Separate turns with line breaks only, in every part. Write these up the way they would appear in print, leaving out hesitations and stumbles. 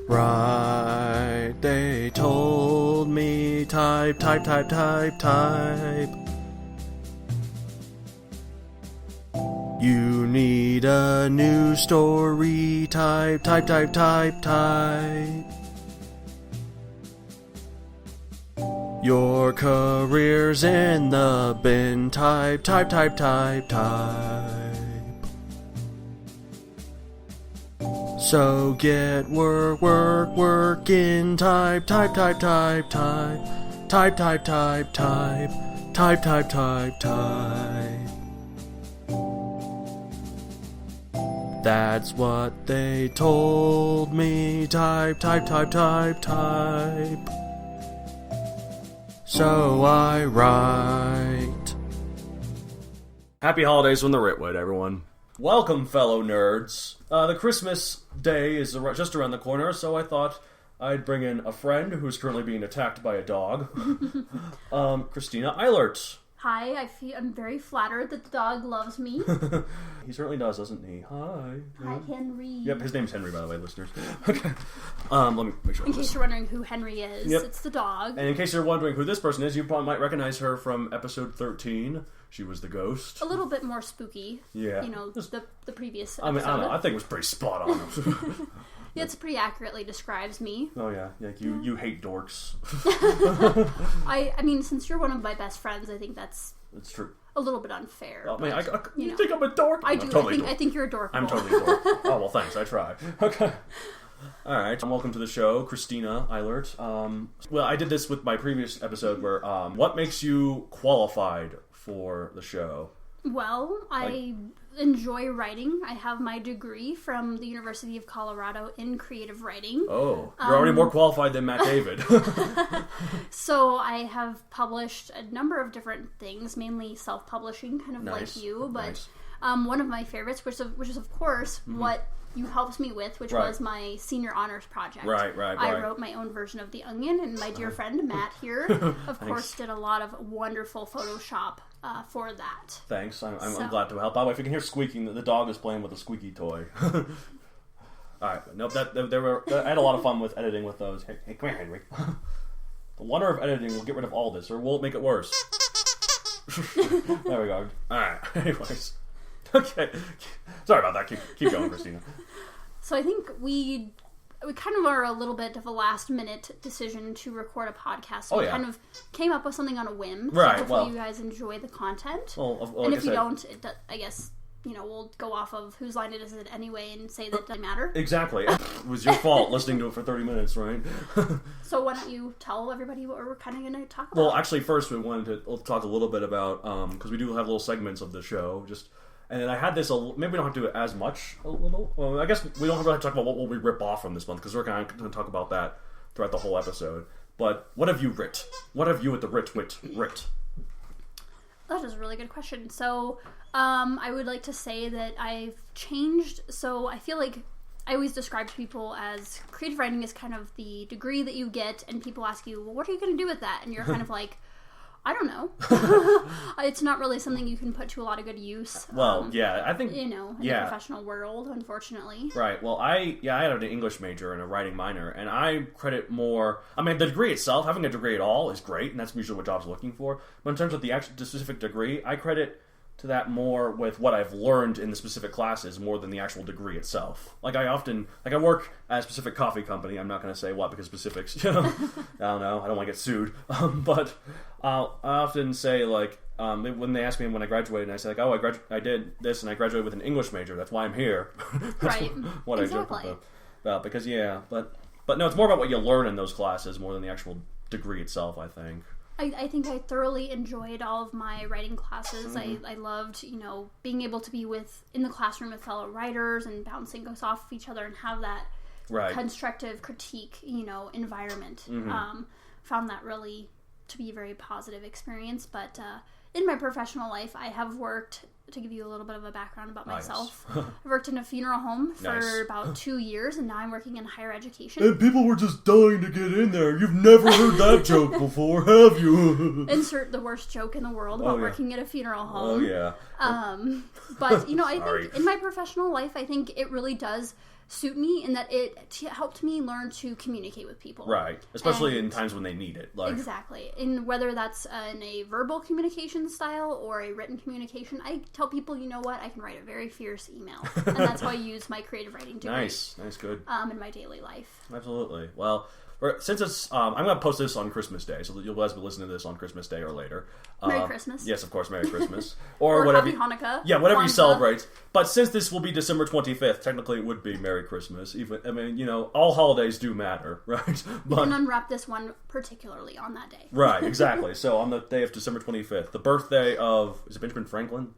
Right, they told me type. You need a new story, type. Your career's in the bin, type. So get working, type. That's what they told me, type. So I write. Happy holidays from the Ritwit, everyone. Welcome, fellow nerds. The Christmas day is just around the corner, so I thought I'd bring in a friend who's currently being attacked by a dog. Christina Eilert.
Hi, I'm very flattered that the dog loves me.
He certainly does, doesn't he? Hi.
Hi, Henry.
Yep, his name's Henry, by the way, listeners. Okay. Let me make sure.
In case you're wondering who Henry is,
yep.
It's the dog.
And in case you're wondering who this person is, you probably might recognize her from episode 13. She was the ghost.
A little bit more spooky.
Yeah.
You know, the previous episode.
I mean, I don't know. I think it was pretty spot on.
Yeah, it pretty accurately describes me.
Oh, yeah. Like, you hate dorks.
I mean, since you're one of my best friends, I think that's
true.
A little bit unfair.
I mean, you think I'm a dork?
I do.
Totally
I think you're a dork.
I'm totally a dork. Oh, well, thanks. I try. Okay. All right. Welcome to the show, Christina Eilert. Well, I did this with my previous episode where, what makes you qualified for the show?
Well, I enjoy writing. I have my degree from the University of Colorado in creative writing.
Oh, you're already more qualified than Matt David.
So I have published a number of different things, mainly self-publishing, kind of
nice.
like you. But
nice.
One of my favorites, which is of course what you helped me with, which was my senior honors project.
Right.
I wrote my own version of The Onion, and my dear friend Matt here, of course, did a lot of wonderful Photoshop for that.
Thanks. I'm glad to help. By the way, if you can hear squeaking, the dog is playing with a squeaky toy. All right. Nope. I had a lot of fun with editing with those. Hey, come here, Henry. The wonder of editing will get rid of all this, or will it make it worse? There we go. All right. Anyways. Okay. Sorry about that. Keep going, Christina.
So I think we kind of are a little bit of a last-minute decision to record a podcast. So we kind of came up with something on a whim.
Right.
So hopefully you guys enjoy the content. And if you don't, I guess, we'll go off of whose line it is anyway and say that it doesn't matter.
Exactly. It was your fault listening to it for 30 minutes, right?
So why don't you tell everybody what we're kind of going to talk about?
Well, actually, first we wanted to talk a little bit about, because we do have little segments of the show, and then I had this, maybe we don't have to do it as much, a little. Well, I guess we don't really have to talk about what will we rip off from this month, because we're kind of going to talk about that throughout the whole episode. But what have you writ? What have you at the Ritwit writ?
That is a really good question. So, I would like to say that I've changed. So, I feel like I always describe to people as creative writing is kind of the degree that you get, and people ask you, well, what are you going to do with that? And you're kind of like, I don't know. It's not really something you can put to a lot of good use.
Well, I think
in the professional world, unfortunately.
Right. Well, I had an English major and a writing minor, and I credit more. I mean, the degree itself, having a degree at all, is great, and that's usually what jobs are looking for. But in terms of the specific degree, I credit to that more with what I've learned in the specific classes more than the actual degree itself. Like I work at a specific coffee company. I'm not going to say what because specifics. I don't know. I don't want to get sued. But I often say when they ask me when I graduated, and I say I did this and I graduated with an English major. That's why I'm here. That's
right.
what exactly. I joke about because but no, it's more about what you learn in those classes more than the actual degree itself. I think.
I think I thoroughly enjoyed all of my writing classes. Mm-hmm. I loved, being able to be in the classroom with fellow writers and bouncing us off of each other and have that constructive critique, environment.
Mm-hmm.
Found that really to be a very positive experience. But in my professional life, I have worked to give you a little bit of a background about
Yes.
myself, I worked in a funeral home for
Nice.
about 2 years, and now I'm working in higher education.
And people were just dying to get in there. You've never heard that joke before, have you?
Insert the worst joke in the world about working at a funeral home.
Oh, yeah.
But, you know, I
Sorry.
think in my professional life, I think it really does suit me in that it helped me learn to communicate with people.
Right. Especially
And-
in times when they need it. Like,
Exactly. And whether that's in a verbal communication style or a written communication, I tell people, you know what, I can write a very fierce email. And that's how I use my creative writing degree.
Nice, good.
In my daily life.
Absolutely. Well, since it's, I'm going to post this on Christmas Day, so that you'll guys be listening to this on Christmas Day or later.
Merry Christmas.
Yes, of course, Merry Christmas.
Or
whatever.
Happy Hanukkah.
Yeah, whatever you
Kwanzaa.
celebrate. But since this will be December 25th, technically it would be Merry Christmas. Even, I mean, you know, all holidays do matter, right?
You can unwrap this one particularly on that day.
Right, exactly. So on the day of December 25th, the birthday of, is it Benjamin Franklin?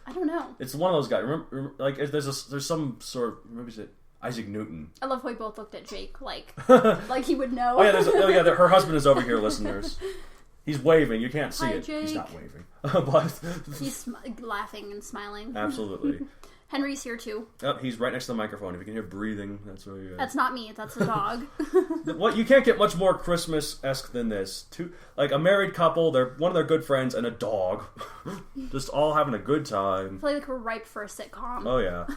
I don't know.
It's one of those guys. Remember like, there's some sort of, maybe is it Isaac Newton?
I love how we both looked at Jake like he would know.
Oh yeah, her husband is over here, listeners. He's waving. You can't see
Hi,
it. He's
Jake.
not waving, but
He's laughing and smiling.
absolutely.
Henry's here too.
Oh, he's right next to the microphone. If you can hear breathing, that's where you.
That's not me. That's the dog.
What, you can't get much more Christmas-esque than this. Like a married couple, one of their good friends, and a dog, just all having a good time.
I feel like we're ripe for a sitcom.
Oh yeah.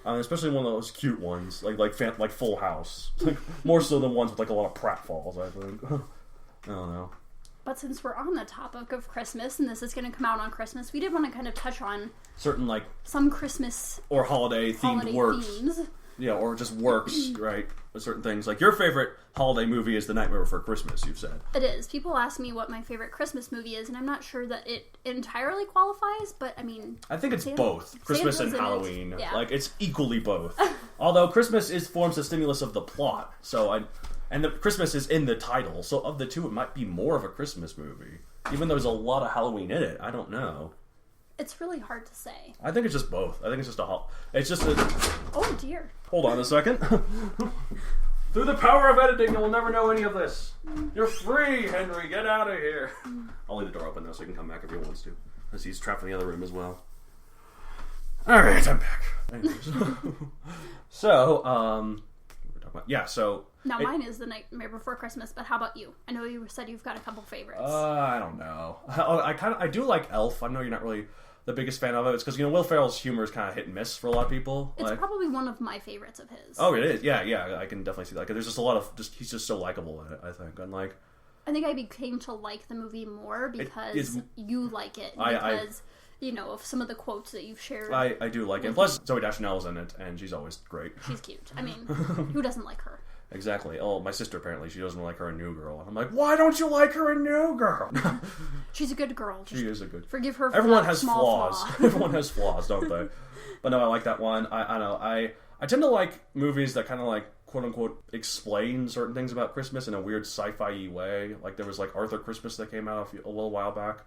Especially one of those cute ones, like Full House, like more so than ones with like a lot of pratfalls. I think. I don't know.
But since we're on the topic of Christmas, and this is going to come out on Christmas, we did want to kind of touch on
Certain like
some Christmas
or holiday-themed works,
themes.
yeah, or just works, right? Certain things like your favorite holiday movie is The Nightmare Before Christmas. You've said
It is. People ask me what my favorite Christmas movie is, and I'm not sure that it entirely qualifies, but I mean...
I think it's both Christmas and
Santa's in it.
Halloween.
Yeah.
Like it's equally both. Although Christmas forms the stimulus of the plot, and the Christmas is in the title, so of the two, it might be more of a Christmas movie. Even though there's a lot of Halloween in it, I don't know.
It's really hard to say.
I think it's just both. I think it's just it's just a...
Oh, dear.
Hold on a second. Through the power of editing, you'll never know any of this. You're free, Henry. Get out of here. I'll leave the door open, though, so he can come back if he wants to. Because he's trapped in the other room as well. Alright, I'm back. Anyways. So, we're talking about... Yeah, so...
Now, mine is The Nightmare Before Christmas, but how about you? I know you said you've got a couple favorites.
I don't know. I do like Elf. I know you're not really the biggest fan of it. It's because, Will Ferrell's humor is kind of hit and miss for a lot of people.
It's probably one of my favorites of his.
Oh, it is. Yeah, I can definitely see that. There's just a lot of... he's just so likable in it, I think. And,
I think I became to like the movie more because you like it. Because, of some of the quotes that you've shared.
I do like it. Plus, Zooey Deschanel's in it, and she's always great.
She's cute. I mean, who doesn't like her?
Exactly. Oh, my sister apparently, she doesn't like her in New Girl. And I'm like, why don't you like her in New Girl?
She's a good girl.
She is a good...
Forgive her for
Everyone
that
has
small
flaws.
flaw.
Everyone has flaws, don't they? But no, I like that one. I know. I tend to like movies that kind of like, quote-unquote, explain certain things about Christmas in a weird sci-fi-y way. Like, there was, like, Arthur Christmas that came out a little while back.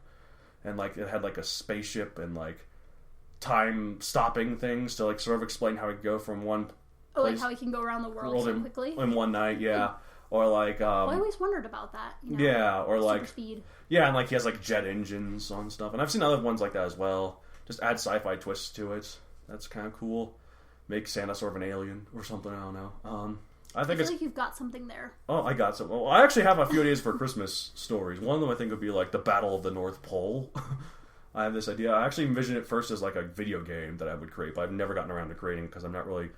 And, like, it had, like, a spaceship and, like, time-stopping things to, like, sort of explain how it could go from one...
Oh, like how he can go around the world so quickly?
In one night, yeah. Or like...
well, I always wondered about that.
Yeah, or like...
Super speed.
Yeah, and like he has like jet engines on stuff. And I've seen other ones like that as well. Just add sci-fi twists to it. That's kind of cool. Make Santa sort of an alien or something, I don't know. I feel
like you've got something there.
Oh, I got some. Well, I actually have a few ideas for Christmas stories. One of them I think would be like the Battle of the North Pole. I have this idea. I actually envisioned it first as like a video game that I would create, but I've never gotten around to creating because I'm not really...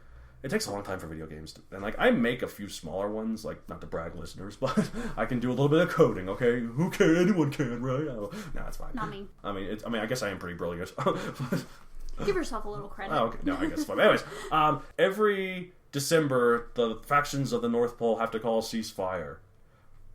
It takes a long time for video games. And, like, I make a few smaller ones, like, not to brag, listeners, but I can do a little bit of coding, okay? Who can? Anyone can, right? Oh, no, it's fine.
Not me.
I guess I am pretty brilliant.
Give yourself a little credit.
Oh, okay. No, I guess fine. Anyways, every December, the factions of the North Pole have to call a ceasefire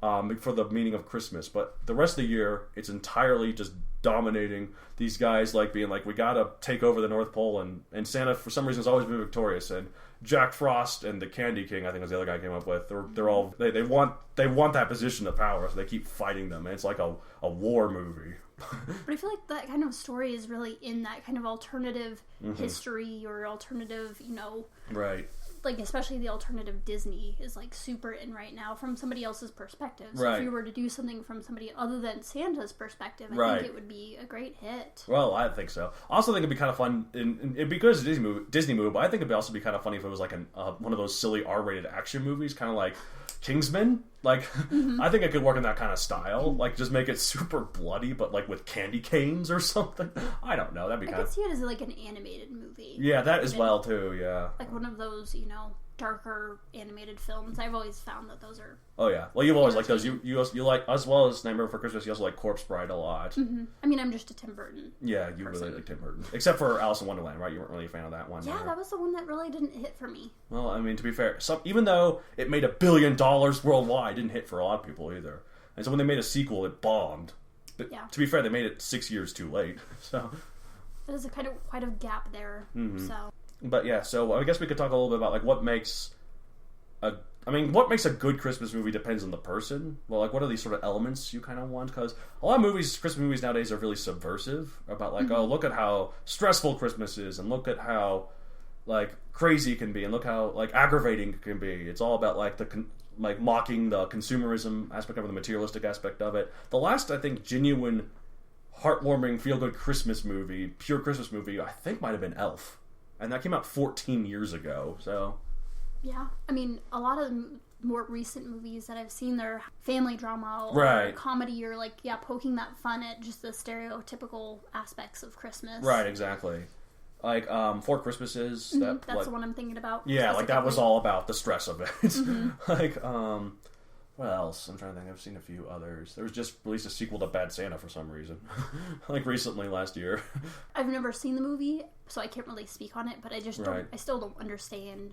for the meaning of Christmas. But the rest of the year, it's entirely just dominating these guys, like, being like, we gotta take over the North Pole, and Santa, for some reason, has always been victorious, and Jack Frost and the Candy King, I think was the other guy I came up with. They're all they want that position of power, so they keep fighting them. And it's like a war movie.
But I feel like that kind of story is really in that kind of alternative history or alternative,
right,
like, especially the alternative Disney is, like, super in right now from somebody else's perspective. So
right.
if you were to do something from somebody other than Santa's perspective, I think it would be a great hit.
Well, I think so. I also think it'd be kind of fun, it'd be good as a Disney movie, but I think it'd also be kind of funny if it was, like, one of those silly R-rated action movies, kind of like Kingsman. Like, I think it could work in that kind of style. Like, just make it super bloody, but, like, with candy canes or something. I don't know. That'd be kind of...
I could see it as, like, an animated movie.
Yeah, that as well, too, yeah.
Like one of those, you know, darker animated films. I've always found that those are...
Oh, yeah. Well, you've always liked those. You like, as well as Nightmare Before Christmas, you also like Corpse Bride a lot.
Mm-hmm. I mean, I'm just a Tim Burton
Yeah, you
person.
really like Tim Burton. Except for Alice in Wonderland, right? You weren't really a fan of that one.
Yeah, that was the one that really didn't hit for me.
Well, I mean, to be fair, even though it made $1 billion worldwide, it didn't hit for a lot of people either. And so when they made a sequel, it bombed. But to be fair, they made it 6 years too late. So
there's quite a gap there.
Mm-hmm.
So,
but yeah, so I guess we could talk a little bit about like what makes what makes a good Christmas movie depends on the person. Well, like what are these sort of elements you kind of want? Because a lot of Christmas movies nowadays are really subversive about like, oh, look at how stressful Christmas is, and look at how like crazy it can be, and look how like aggravating it can be. It's all about like like mocking the consumerism aspect of it, the materialistic aspect of it. The last, I think, genuine, heartwarming, feel-good Christmas movie, pure Christmas movie, I think might have been Elf. And that came out 14 years ago, so...
Yeah, I mean, a lot of the more recent movies that I've seen, they're family drama or comedy or, like, poking that fun at just the stereotypical aspects of Christmas.
Right, exactly. Like, Four Christmases.
That's the one I'm thinking about.
Yeah, like, that was all about the stress of it. Like, what else? I'm trying to think. I've seen a few others. There was just released a sequel to Bad Santa for some reason. Like, recently, last year.
I've never seen the movie, so I can't really speak on it, but I just don't... I still don't understand...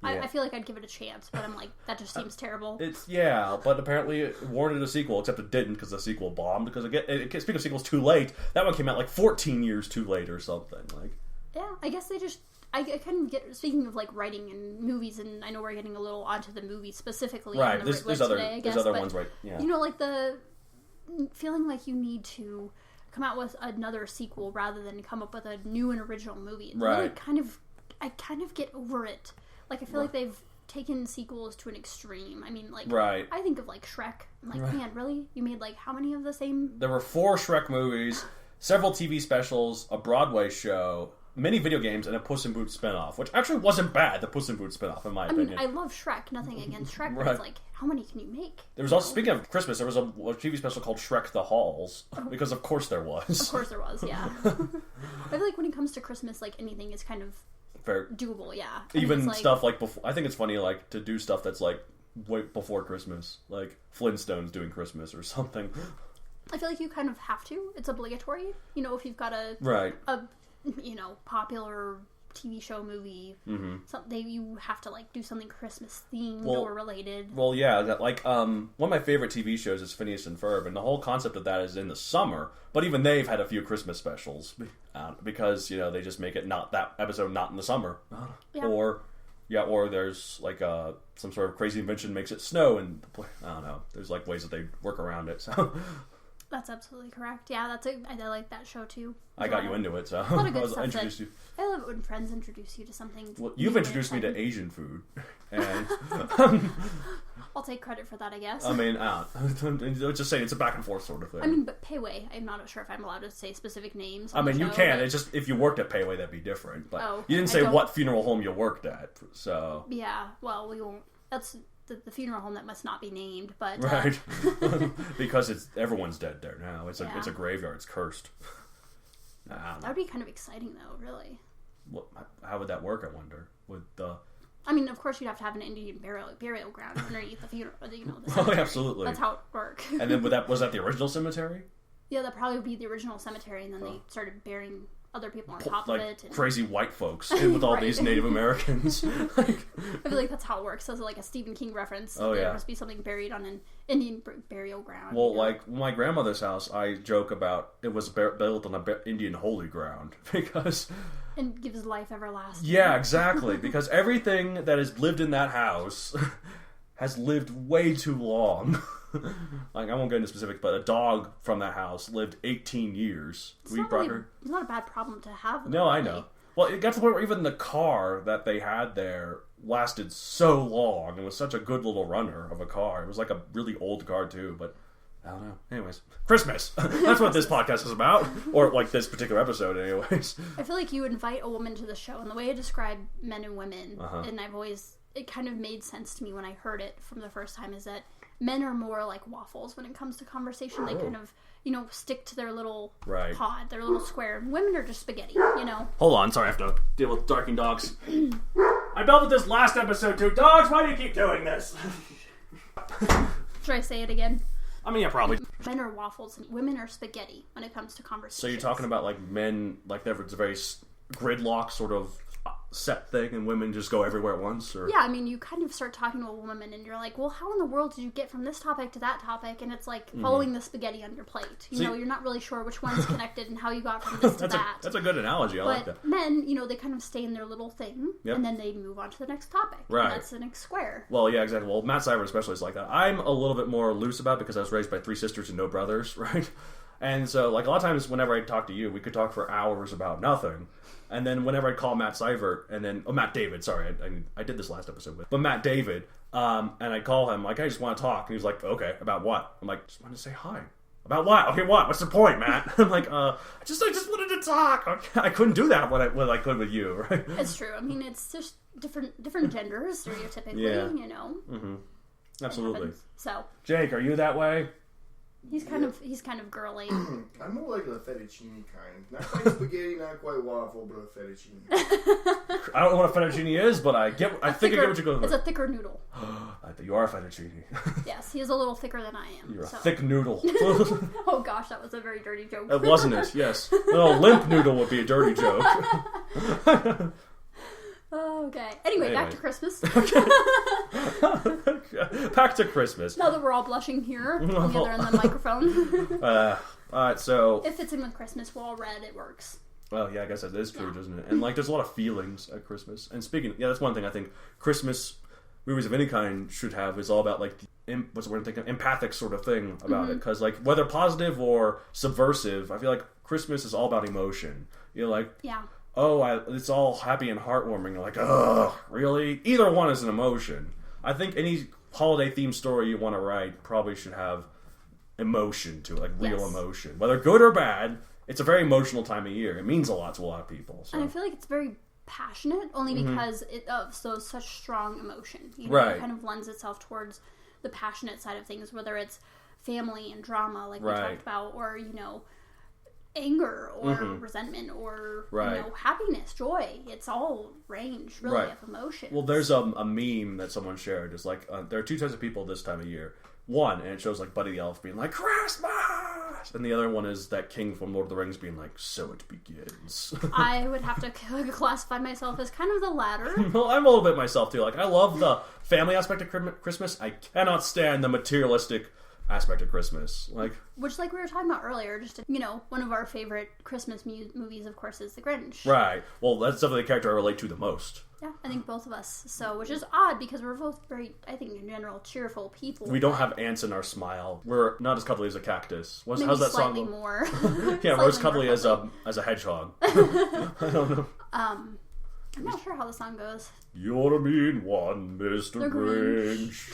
Yeah. I feel like I'd give it a chance, but I'm like, that just seems terrible.
But apparently it warranted a sequel, except it didn't because the sequel bombed. Because speaking of sequels too late, that one came out like 14 years too late or something. Like,
yeah, I guess they just... I kind of get... Speaking of like writing and movies, and I know we're getting a little onto the movie specifically.
Right, there's other ones, right? Yeah.
You know, like the feeling like you need to come out with another sequel rather than come up with a new and original movie. It's really I kind of get over it. Like, I feel like they've taken sequels to an extreme. I mean, like, I think of, like, Shrek. I'm like, man, really? You made, like, how many of the same?
There were 4 Shrek movies, several TV specials, a Broadway show, many video games, and a Puss in Boots spinoff, which actually wasn't bad, the Puss in Boots spinoff, in my opinion.
I love Shrek. Nothing against Shrek, but it's like, how many can you make?
There was also, speaking of Christmas, there was a TV special called Shrek the Halls, because of course there was.
Of course there was, yeah. I feel like when it comes to Christmas, like, anything is kind of... Fair. Doable, yeah.
Even stuff like before. I think it's funny, like to do stuff that's like way before Christmas, like Flintstones doing Christmas or something.
I feel like you kind of have to. It's obligatory. You know, if you've got a popular TV show, movie, something you have to like do something Christmas themed or related.
Well, yeah, like one of my favorite TV shows is Phineas and Ferb, and the whole concept of that is in the summer. But even they've had a few Christmas specials because they just make it not that episode not in the summer, or there's like some sort of crazy invention makes it snow, and I don't know. There's like ways that they work around it. So.
That's absolutely correct. Yeah, I like that show too.
I got you into it, so
a lot of good stuff. I love it when friends introduce you to something.
Well, you've introduced me to Asian food, and
I'll take credit for that, I guess.
I mean, just saying it's a back and forth sort of thing.
I mean, but Payway, I'm not sure if I'm allowed to say specific names.
I mean, you can. It's just if you worked at Payway, that'd be different. But you didn't say what funeral home you worked at, so
yeah. Well, we won't. That's. The funeral home that must not be named, but
right because everyone's dead there now. It's a graveyard. It's cursed.
That would be kind of exciting, though. Really.
How would that work? I wonder.
I mean, of course, you'd have to have an Indian burial ground underneath the funeral.
Oh, absolutely.
That's how it works.
And then was that the original cemetery?
Yeah, that probably would be the original cemetery, and then they started burying other people on top of it. And...
crazy white folks with all these Native Americans.
I feel like that's how it works. So it's like a Stephen King reference.
Oh, yeah.
There must be something buried on an Indian burial ground.
Well, like my grandmother's house, I joke about it was built on an Indian holy ground because...
and gives life everlasting.
Yeah, exactly. Because everything that has lived in that house has lived way too long. Like, I won't get into specifics, but a dog from that house lived 18 years.
It's not a bad problem to have.
No, I know. Well, it got to the point where even the car that they had there lasted so long. It was such a good little runner of a car. It was like a really old car, too, but I don't know. Anyways, Christmas. That's what this podcast is about. Or, like, this particular episode, anyways.
I feel like you invite a woman to the show, and the way I describe men and women, and it kind of made sense to me when I heard it from the first time, is that men are more like waffles when it comes to conversation. They kind of, stick to their little pod, their little square. And women are just spaghetti,
Hold on, sorry, I have to deal with barking dogs. I dealt with this last episode too. Dogs, why do you keep doing this?
Should I say it again?
I mean, yeah, probably.
Men are waffles and women are spaghetti when it comes to conversation.
So you're talking about, like, men, like, it's a very gridlock sort of set thing, and women just go everywhere at once? Or?
Yeah, I mean, you kind of start talking to a woman, and you're like, well, how in the world did you get from this topic to that topic? And it's like following the spaghetti on your plate. You're not really sure which one's connected and how you got from this to that.
That's a good analogy. I like that.
But men, they kind of stay in their little thing, and then they move on to the next topic.
Right.
And that's the next square.
Well, yeah, exactly. Well, Matt Seibert especially is like that. I'm a little bit more loose about it because I was raised by 3 sisters and no brothers, right? And so, like, a lot of times whenever I talk to you, we could talk for hours about nothing. And then whenever I call Matt Seibert, and then... Oh, Matt David, sorry. I did this last episode with... But Matt David, and I call him, like, I just want to talk. And he's like, okay, about what? I'm like, just wanted to say hi. About what? Okay, what? What's the point, Matt? I'm like, I just wanted to talk. Okay. I couldn't do that when I could with you, right?
It's true. I mean, it's just different genders, stereotypically,
Mm-hmm. Absolutely.
So...
Jake, are you that way?
He's kind of girly.
I'm more like a fettuccine kind. Not quite spaghetti, not quite waffle, but a fettuccine.
I don't know what a fettuccine is, but I think I get what you're going for.
It's a thicker noodle.
You are a fettuccine.
Yes, he is a little thicker than I am.
You're a thick noodle.
Oh gosh, that was a very dirty joke.
It wasn't it? Yes. No, limp noodle would be a dirty joke.
Okay. Anyway, back to Christmas.
Back to Christmas.
Now that we're all blushing here on the other end of the microphone.
Alright, so...
It fits in with Christmas. We're all red. It works.
Well, yeah, I guess that is true, doesn't it? And, like, there's a lot of feelings at Christmas. And speaking... Yeah, that's one thing I think Christmas movies of any kind should have is all about, like, what's the word I'm thinking? Empathic sort of thing about it. Because, like, whether positive or subversive, I feel like Christmas is all about emotion. You're like...
Yeah.
It's all happy and heartwarming. You're like, ugh, really? Either one is an emotion. I think any holiday-themed story you want to write probably should have emotion to it, like real emotion. Whether good or bad, it's a very emotional time of year. It means a lot to a lot of people. So.
And I feel like it's very passionate, only because it of such strong emotion. It kind of lends itself towards the passionate side of things, whether it's family and drama, like we talked about, or, anger or resentment or happiness, joy. It's all range really of emotions.
Well, there's a meme that someone shared. It's like there are 2 types of people this time of year. One, and it shows like Buddy the Elf being like Christmas, and the other one is that king from Lord of the Rings being like, so it begins.
I would have to classify myself as kind of the latter.
Well, I'm a little bit myself too. Like, I love the family aspect of Christmas. I cannot stand the materialistic aspect of Christmas,
which, like we were talking about earlier, just one of our favorite Christmas movies, of course, is The Grinch.
Right. Well, that's definitely the character I relate to the most.
Yeah, I think both of us. So, which is odd because we're both very, I think, in general, cheerful people.
We don't have ants in our smile. We're not as cuddly as a cactus.
Maybe
how's that
slightly
song?
More.
Yeah, we're as cuddly as a hedgehog. I don't know.
I'm not sure how the song goes.
You're a mean one, Mr. Grinch.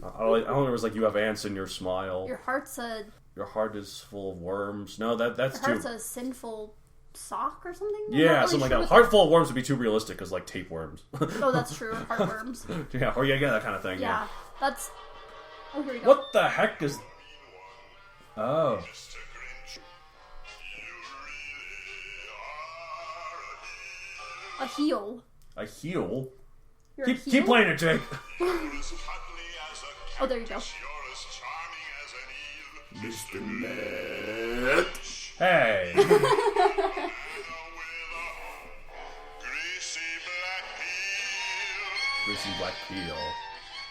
I don't know. It was like you have ants in your smile.
Your
heart is full of worms. No, that's
your heart's a sinful sock or something.
Yeah, something like that. Heart full of worms would be too realistic as like tapeworms.
Oh, that's true. Heartworms.
Yeah, or yeah, that kind of thing.
Yeah, that's. Oh, here we go.
What the heck is? Oh.
A heel.
A heel?
Keep
playing it, Jake.
Oh, there you go.
Mr. Matt.
Hey. Greasy black peel.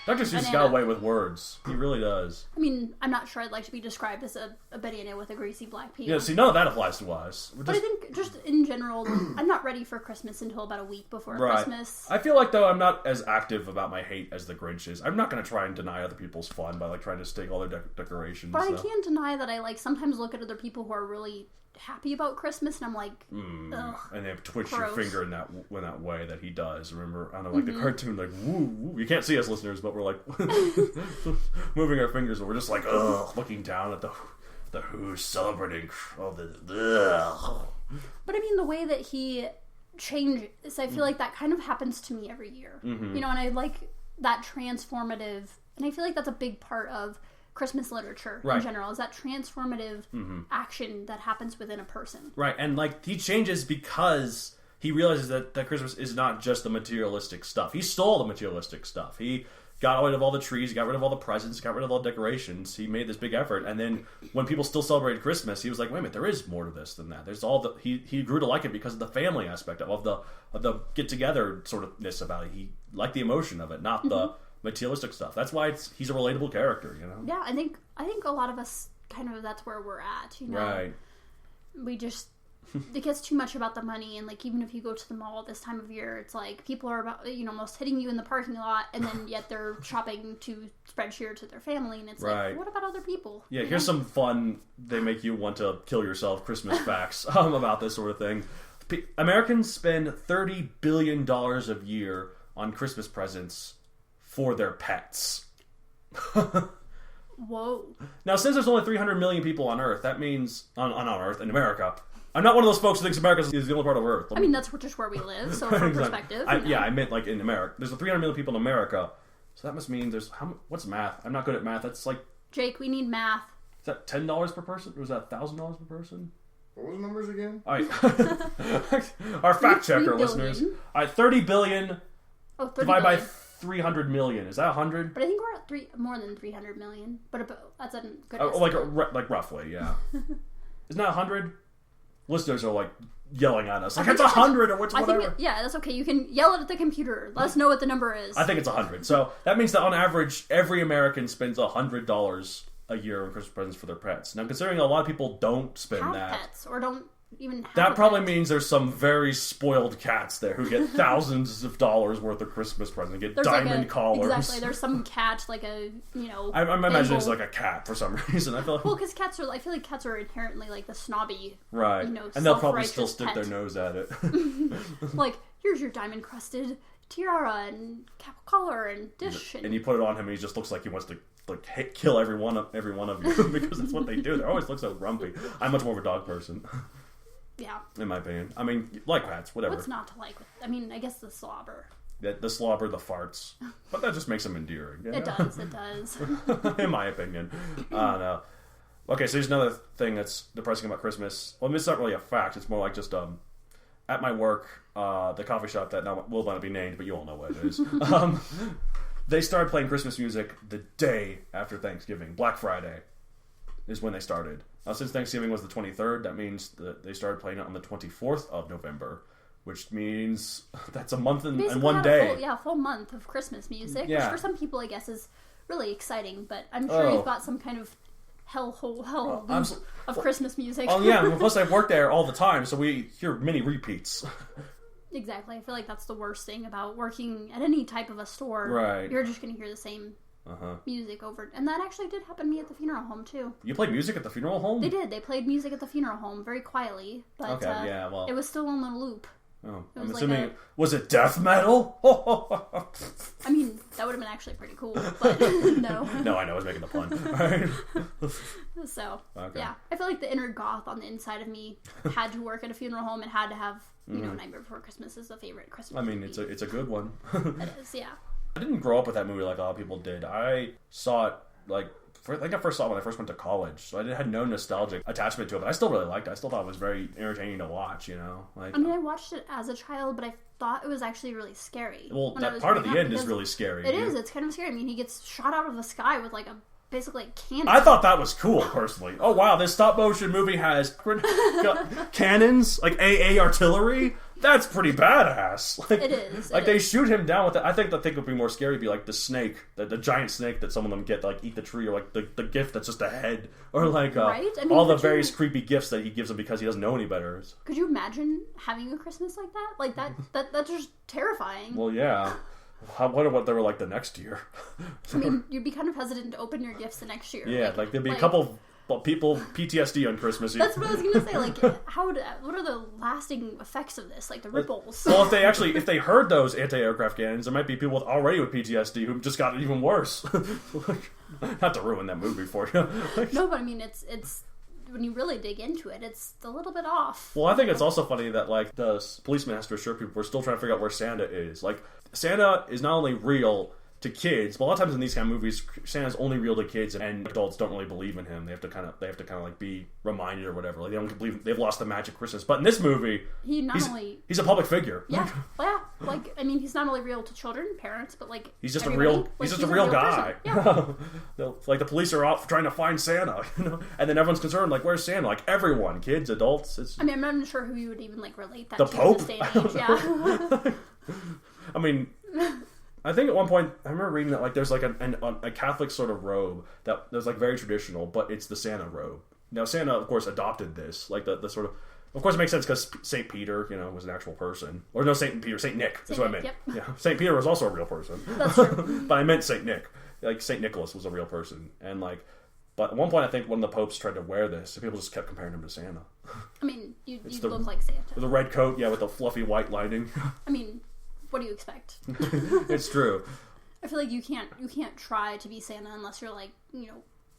Dr. Seuss got away with words. He really does.
I mean, I'm not sure I'd like to be described as a banana with a greasy black peel.
Yeah, see, none of that applies to us.
But I think, just in general, I'm not ready for Christmas until about a week before Christmas.
I feel like, though, I'm not as active about my hate as the Grinch is. I'm not going to try and deny other people's fun by, like, trying to stake all their decorations.
But I can't deny that I, like, sometimes look at other people who are really happy about Christmas, and I'm like, ugh,
and they twitch
gross.
your finger in that way that he does. Remember, I don't know, like the cartoon, like woo, woo. You can't see us, listeners, but we're like moving our fingers, and we're just like looking down at the who's celebrating all the.
But I mean, the way that he changes, I feel like that kind of happens to me every year. You know, and I like that transformative, and I feel like that's a big part of Christmas literature in general, is that transformative action that happens within a person.
Right, and like he changes because he realizes that Christmas is not just the materialistic stuff. He stole the materialistic stuff. He got rid of all the trees, got rid of all the presents, got rid of all the decorations. He made this big effort, and then when people still celebrated Christmas, he was like, "Wait a minute, there is more to this than that." There's all the he grew to like it because of the family aspect of the get together sort ofness about it. He liked the emotion of it, not the materialistic stuff. That's why he's a relatable character, you know.
Yeah, I think a lot of us kind of, that's where we're at, you know.
Right.
We just it gets too much about the money, and like even if you go to the mall this time of year, it's like people are about, you know, almost hitting you in the parking lot, and then yet they're shopping to spread cheer to their family, and it's like, what about other people?
Yeah, here's some fun, they make you want to kill yourself Christmas facts about this sort of thing. Americans spend $30 billion a year on Christmas presents for their pets.
Whoa.
Now, since there's only 300 million people on Earth, that means on Earth in America. I'm not one of those folks who thinks America is the only part of Earth.
I mean, that's just where we live, so from perspective.
Yeah, I meant like in America. There's 300 million people in America, so that must mean there's what's math? I'm not good at math. That's like,
Jake, we need math.
is that $10 per person, or is that $1,000 per person?
What was the numbers again?
All right. Our fact checker listeners. All right, 30 billion divided by 300 million. Is that 100?
But I think we're at more than 300 million. But that's a good
like roughly, yeah. Isn't that 100? Listeners are like yelling at us. Like, it's 100 or whatever.
Yeah, that's okay. You can yell it at the computer. Let us know what the number is.
I think it's 100. So that means that on average, every American spends $100 a year on Christmas presents for their pets. Now, considering a lot of people don't spend that.
Pets, or don't even have
that probably means there's some very spoiled cats there who get thousands of dollars worth of Christmas presents. Get diamond collars.
Exactly. There's some cat, like a, you know.
I'm imagining it's like a cat for some reason. I feel like,
well, because I feel like cats are inherently like the snobby,
right?
You know,
and they'll probably still stick their nose at it.
Like, here's your diamond crusted tiara and collar and dish,
and you put it on him, and he just looks like he wants to like kill every one of you because that's what they do. They always look so grumpy. I'm much more of a dog person.
Yeah.
In my opinion. I mean, like cats, whatever.
What's not to like? I mean, I guess the slobber.
The slobber, the farts. But that just makes them endearing. You know?
It does.
In my opinion. I don't know. Okay, so here's another thing that's depressing about Christmas. Well, it's not really a fact. It's more like just, at my work, the coffee shop that now will not be named, but you all know what it is. They started playing Christmas music the day after Thanksgiving. Black Friday is when they started. Since Thanksgiving was the 23rd, that means that they started playing it on the 24th of November, which means that's a month and one day.
Full month of Christmas music,
yeah.
Which for some people, I guess, is really exciting, but I'm sure you've got some kind of hell of Christmas music.
Oh, yeah, and plus I work there all the time, so we hear many repeats.
Exactly. I feel like that's the worst thing about working at any type of a store.
Right.
You're just going to hear the same music over. And that actually did happen to me at the funeral home, too.
You played music at the funeral home?
They did. They played music at the funeral home very quietly. But it was still on the loop.
Oh, I'm assuming, was it death metal?
I mean, that would have been actually pretty cool, but no.
No, I know, I was making a pun. Right.
So, yeah. I feel like the inner goth on the inside of me had to work at a funeral home and had to have, you know, Nightmare Before Christmas is a favorite Christmas movie.
It's a good one.
It is, yeah.
I didn't grow up with that movie like a lot of people did. I saw it, like, I think I first saw it when I first went to college, so I had no nostalgic attachment to it, but I still really liked it. I still thought it was very entertaining to watch, you know? Like,
I mean, I watched it as a child, but I thought it was actually really scary.
Well, that part of the end is really scary.
It is. It's kind of scary. I mean, he gets shot out of the sky with, like, basically a cannon.
I thought that was cool, personally. Oh, wow, this stop-motion movie has cannons, like AA artillery. That's pretty badass. Like,
it is.
They shoot him down with it. I think the thing would be more scary would be like the snake, the giant snake that some of them get to like eat the tree, or like the gift that's just a head, or like
right? I mean,
all the various creepy gifts that he gives them because he doesn't know any better.
Could you imagine having a Christmas like that? Like that's just terrifying.
Well, yeah. I wonder what they were like the next year.
I mean, you'd be kind of hesitant to open your gifts the next year.
Yeah, like there'd be a couple people PTSD on Christmas Eve.
That's what I was gonna say. Like, what are the lasting effects of this? Like the ripples.
Well, if they heard those anti-aircraft cannons, there might be people already with PTSD who just got it even worse. Not to ruin that movie for you.
No, but I mean, it's when you really dig into it, it's a little bit off.
Well, I think it's also funny that like the policeman has to assure people we're still trying to figure out where Santa is. Like, Santa is not only real to kids, but a lot of times in these kind of movies, Santa's only real to kids, and adults don't really believe in him. They have to kind of like be reminded or whatever. Like, they don't believe they've lost the magic Christmas. But in this movie, he's a public figure.
Yeah, well, yeah. Like, I mean, he's not only real to children, parents, but like
he's just a real guy.
Yeah.
Like, the police are off trying to find Santa, and then everyone's concerned, like, where's Santa? Like, everyone, kids, adults.
I mean, I'm not even sure who you would even like relate that
the
to
Pope?
in this day and age. Yeah.
I mean, I think at one point I remember reading that like there's like a Catholic sort of robe that was like very traditional, but it's the Santa robe. Now, Santa, of course, adopted this, like the sort of course it makes sense because Saint Peter, was an actual person, or no, Saint Peter, Saint Nick. That's what I meant.
Yep.
Yeah, Saint Peter was also a real person.
That's true.
But I meant Saint Nick, like Saint Nicholas was a real person, and like. But at one point, I think one of the popes tried to wear this, and people just kept comparing him to Santa.
I mean, you look like Santa.
With a red coat, yeah, with the fluffy white lining.
I mean, what do you expect?
It's true.
I feel like you can't try to be Santa unless you're like,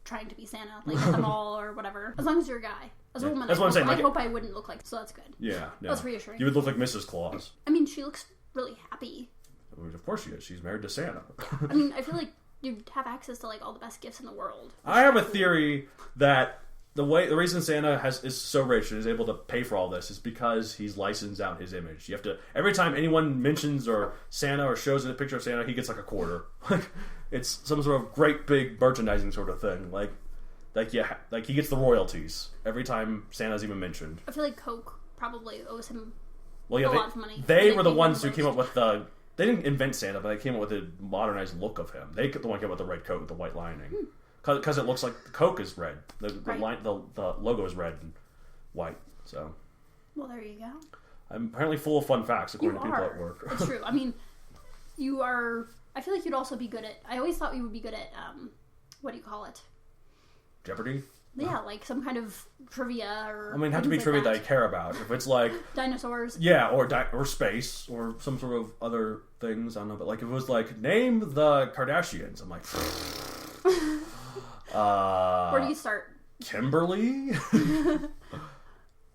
trying to be Santa, like at the mall or whatever. As long as you're a guy. As a woman,
that's what I'm saying.
I hope I wouldn't look like, so that's good.
Yeah, no.
That's reassuring.
You would look like Mrs. Claus.
I mean, she looks really happy.
Of course she is. She's married to Santa.
I mean, I feel like you'd have access to like all the best gifts in the world.
I have a theory that the reason Santa is so rich and is able to pay for all this is because he's licensed out his image. You have to, every time anyone mentions or Santa or shows a picture of Santa, he gets like a quarter. Like, it's some sort of great big merchandising sort of thing. Like he gets the royalties every time Santa's even mentioned.
I feel like Coke probably owes him a
lot
of money.
They were the ones who came up with they didn't invent Santa, but they came up with a modernized look of him. They the one came up with the red coat with the white lining. Because it looks like the Coke is red. The logo is red and white. So,
well, there you go.
I'm apparently full of fun facts according to people at work.
It's true. I mean, you are. I feel like you'd also be good at. I always thought you would be good at. What do you call it?
Jeopardy.
Yeah, like some kind of trivia or.
I mean, it have to be trivia that I care about. If it's like
dinosaurs.
Yeah, or space or some sort of other things. I don't know, but like if it was like name the Kardashians, I'm like.
Where do you start?
Kimberly?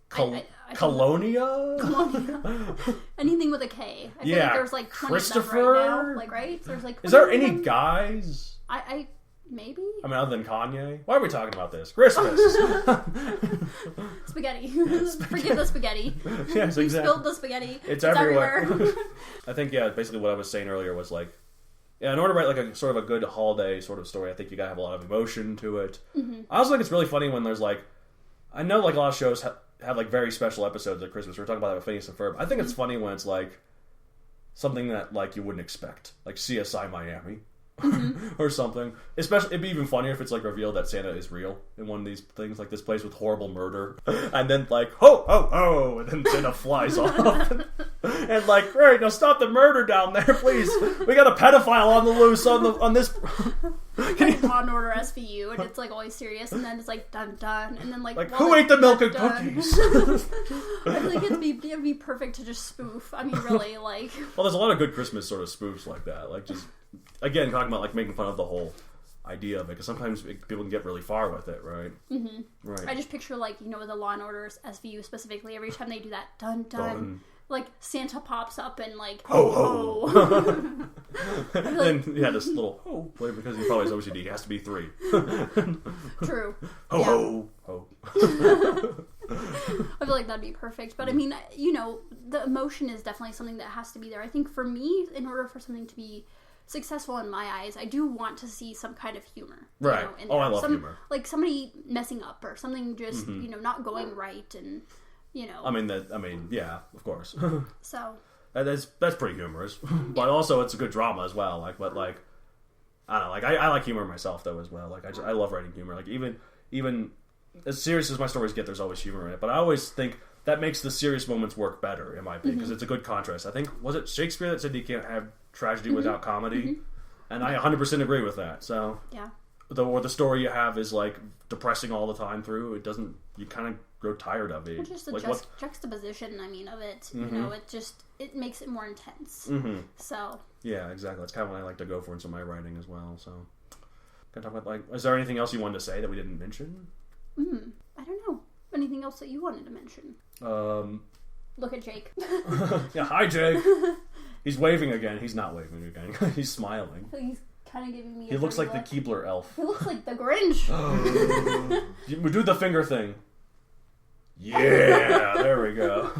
Colonia?
Anything with a K. I feel like there's like 20
Christopher?
Right now. Like, right? There's like.
Is there any guys?
Maybe?
I mean, other than Kanye? Why are we talking about this? Christmas!
Spaghetti. Forget the spaghetti.
Yes, exactly.
You spilled the spaghetti.
It's everywhere. I think, basically what I was saying earlier was like, in order to write like a sort of a good holiday sort of story, I think you gotta have a lot of emotion to it.
Mm-hmm.
I also think it's really funny when there's like, I know like a lot of shows have like very special episodes at Christmas. We're talking about that with Phineas and Ferb. I think it's funny when it's like something that like you wouldn't expect, like CSI Miami. Or something. Especially, it'd be even funnier if it's like revealed that Santa is real in one of these things, like this place with horrible murder, and then like ho ho ho, and then Santa flies off, and like great, now stop the murder down there, please. We got a pedophile on the loose on this.
Like Law and Order SVU, and it's like always serious, and then it's like dun dun, and then like
who ate the milk and cookies?
I think it'd be perfect to just spoof. I mean, really, like.
Well, there's a lot of good Christmas sort of spoofs like that, like just. Again, talking about like making fun of the whole idea of it, because sometimes people can get really far with it, right?
Mm-hmm.
Right.
I just picture like with the Law and Order SVU specifically, every time they do that dun dun, like Santa pops up and like
ho ho.
Like,
then this little ho because he probably has OCD. He has to be 3.
True.
Ho ho.
I feel like that'd be perfect, but I mean, the emotion is definitely something that has to be there. I think for me, in order for something to be successful in my eyes, I do want to see some kind of humor.
Right. I love humor.
Like somebody messing up or something just, not going right and,
I mean, yeah, of course.
So.
That's pretty humorous. But also it's a good drama as well. Like, but like, I don't know, like I like humor myself though as well. Like I love writing humor. Like even as serious as my stories get, there's always humor in it. But I always think that makes the serious moments work better, in my opinion, because it's a good contrast. I think, was it Shakespeare that said you can't have tragedy without comedy? And I 100% agree with that. So
yeah.
the story you have is like depressing all the time through. It doesn't. You kind of grow tired of it.
Well, just the juxtaposition. I mean, of it.
Mm-hmm.
You know, it makes it more intense.
Mm-hmm.
So.
Yeah, exactly. That's kind of what I like to go for in some of my writing as well. So, can I talk about like? Is there anything else you wanted to say that we didn't mention?
I don't know. Anything else that you wanted to mention? Look at Jake.
Yeah, hi Jake. He's waving again. He's not waving again. He's smiling.
He's kind of giving me.
He looks like the Keebler elf.
He looks like the Grinch.
We do the finger thing. Yeah, there we go.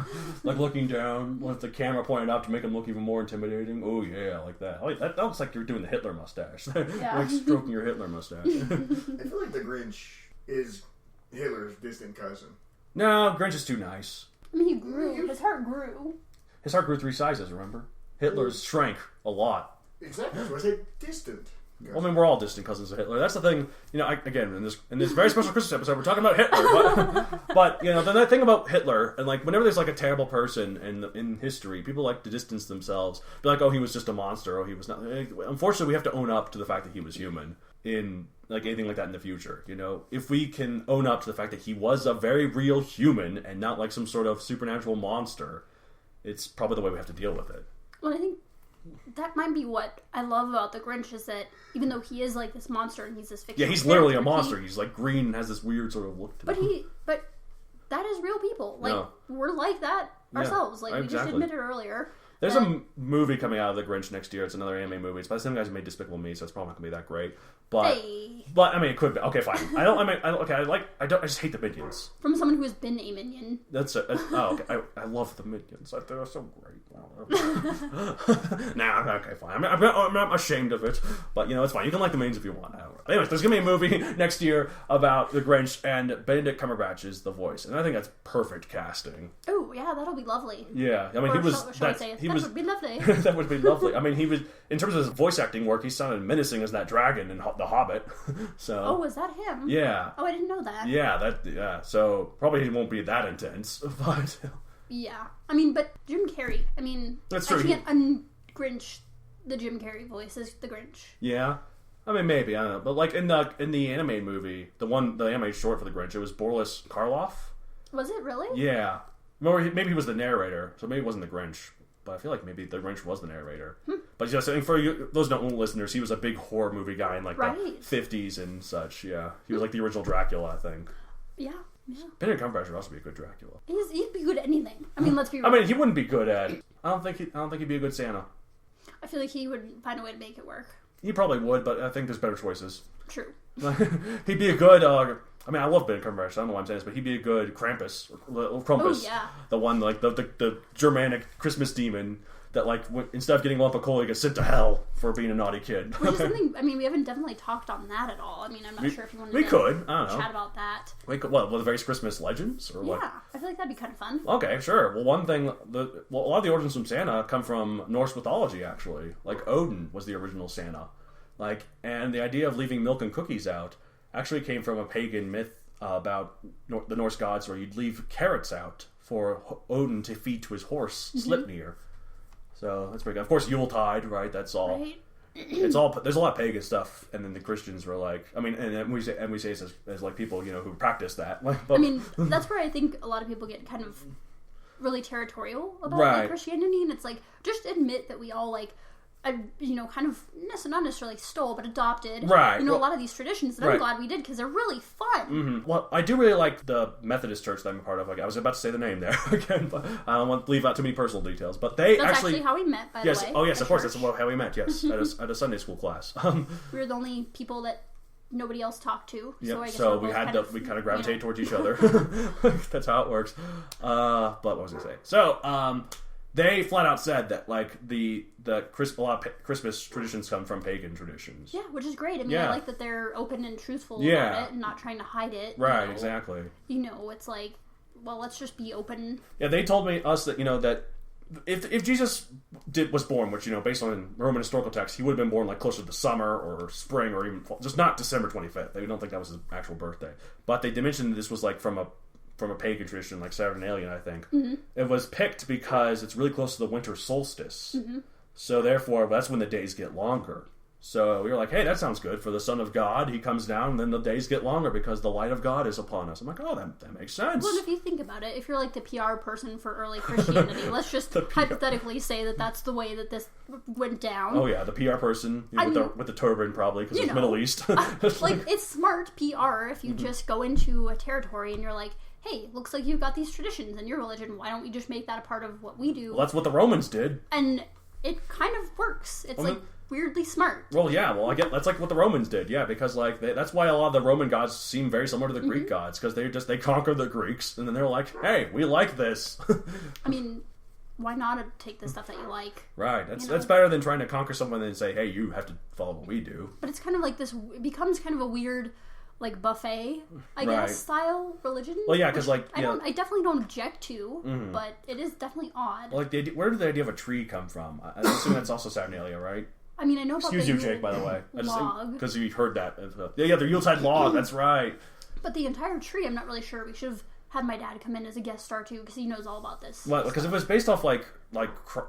Like looking down with the camera pointed up to make him look even more intimidating. Oh yeah, like that. Oh, that looks like you're doing the Hitler mustache.
Yeah.
Like stroking your Hitler mustache.
I feel like the Grinch is Hitler's distant cousin.
No, Grinch is too nice.
I mean, he grew. His heart grew.
His heart grew 3 sizes, remember? Hitler's shrank a lot.
Exactly. That's why I say distant.
Well, I mean, we're all distant cousins of Hitler. That's the thing. You know, again, in this very special Christmas episode, we're talking about Hitler. But you know, the thing about Hitler, and like whenever there's like a terrible person in history, people like to distance themselves. Be like, oh, he was just a monster. Oh, he was not. Unfortunately, we have to own up to the fact that he was human in like anything like that in the future. You know, if we can own up to the fact that he was a very real human and not like some sort of supernatural monster, it's probably the way we have to deal with it.
Well, I think that might be what I love about the Grinch is that even though he is like this monster and he's this fictional
he's literally a
character,
monster. He's like green and has this weird sort of look to him.
But that is real people. Like we're like that ourselves. Like we just admitted earlier.
There's a movie coming out of the Grinch next year. It's another anime movie. It's by the same guys who made Despicable Me, so it's probably not gonna be that great. But I mean, it could be. Okay, fine. I just hate the minions.
From someone who has been a minion.
That's it. Oh, okay. I love the minions. They're so great. Nah, okay, fine. I'm not ashamed of it, but you know, it's fine. You can like the minions if you want. Anyways, there's gonna be a movie next year about the Grinch, and Benedict Cumberbatch is the voice, and I think that's perfect casting.
Oh yeah, that'll be lovely.
Yeah, I mean, that
would be lovely.
That would be lovely. I mean, he was, in terms of his voice acting work, he sounded menacing as that dragon in The Hobbit. So.
Oh, was that him?
Yeah.
Oh, I didn't know that.
Yeah. So probably he won't be that intense, but.
Yeah, I mean, but Jim Carrey. I mean,
that's true.
I can't un-Grinch the Jim Carrey voice as the Grinch.
Yeah. I mean, maybe, I don't know. But like in the anime movie, the anime short for the Grinch, it was Boris Karloff.
Was it really?
Yeah. Maybe he was the narrator, so maybe it wasn't the Grinch. But I feel like maybe the Grinch was the narrator. But just for those listeners, he was a big horror movie guy in like the 50s and such. Yeah, he was like the original Dracula, I think.
Yeah.
Benedict Cumberbatch would also be a good Dracula.
He'd be good at anything. I mean, let's be real.
I mean, he wouldn't be good at. I don't think he'd be a good Santa.
I feel like he would find a way to make it work.
He probably would, but I think there's better choices.
True.
He'd be a good. I mean, I love Benedict Cumberbatch. I don't know why I'm saying this, but he'd be a good Krampus or Krampus.
Oh yeah.
The one like the Germanic Christmas demon. That like instead of getting lump of coal, he gets sent to hell for being a naughty kid.
Which is something. I mean, we haven't definitely talked on that at all. I mean, I'm not sure if you wanted.
We could. I don't know.
Chat about that.
We could. What? The various Christmas legends or what?
Yeah, I feel like that'd be kind of fun.
Okay, sure. Well, one thing. A lot of the origins from Santa come from Norse mythology. Actually, like Odin was the original Santa. Like, and the idea of leaving milk and cookies out actually came from a pagan myth about the Norse gods, where you'd leave carrots out for Odin to feed to his horse Sleipnir. So that's pretty good. Of course, Yuletide, right? That's all.
Right.
It's all. There's a lot of pagan stuff, and then the Christians were like, I mean, and we say this as like people, who practice that. But,
I mean, that's where I think a lot of people get kind of really territorial about like, Christianity, and it's like just admit that we all like. Kind of not necessarily stole, but adopted.
Right.
A lot of these traditions, and I'm glad we did because they're really fun.
Mm-hmm. Well, I do really like the Methodist church that I'm a part of. Like, I was about to say the name there again, but I don't want to leave out too many personal details. But that's
actually how we met. By the way.
Oh yes, of course. That's how we met. Yes, at a Sunday school class.
We were the only people that nobody else talked to.
Yep.
So
we kind of gravitate towards each other. That's how it works. But what was I saying? So. They flat out said that like a lot of Christmas traditions come from pagan traditions.
Yeah, which is great. I mean, I like that they're open and truthful about it and not trying to hide it.
Right, exactly.
It's like, well, let's just be open.
Yeah, they told us that that if Jesus was born, which based on Roman historical texts, he would have been born like closer to the summer or spring or even fall, just not December 25th. They don't think that was his actual birthday, but they mentioned this was like from a pagan tradition, like Saturnalia, I think. Mm-hmm. It was picked because it's really close to the winter solstice. Mm-hmm. So therefore, that's when the days get longer. So we were like, hey, that sounds good. For the Son of God, he comes down, and then the days get longer because the light of God is upon us. I'm like, oh, that makes sense.
Well, if you think about it, if you're like the PR person for early Christianity, let's just hypothetically say that that's the way that this went down.
Oh, yeah, the PR person with the turban, probably, because it's Middle East.
Like, it's smart PR if you just go into a territory and you're like, hey, looks like you've got these traditions in your religion. Why don't we just make that a part of what we do?
Well, that's what the Romans did.
And it kind of works. It's weirdly smart.
Well, yeah, I get that's like what the Romans did, yeah, because like that's why a lot of the Roman gods seem very similar to the Greek gods, because they conquered the Greeks, and then they're like, hey, we like this.
I mean, why not take the stuff that you like?
Right, that's better than trying to conquer someone and say, hey, you have to follow what we do.
But it's kind of like this. It becomes kind of a weird, like, buffet, I guess, style religion.
Well, yeah, because like
I definitely don't object to, but it is definitely odd.
Well, like, where did the idea of a tree come from? I assume that's also Saturnalia, right?
I mean, I know about
Excuse you, Jake, by the way.
Log.
Because you heard that. Yeah, the Yuletide log, that's right.
But the entire tree, I'm not really sure. We should have had my dad come in as a guest star, too, because he knows all about this.
Well, because if it was based off, like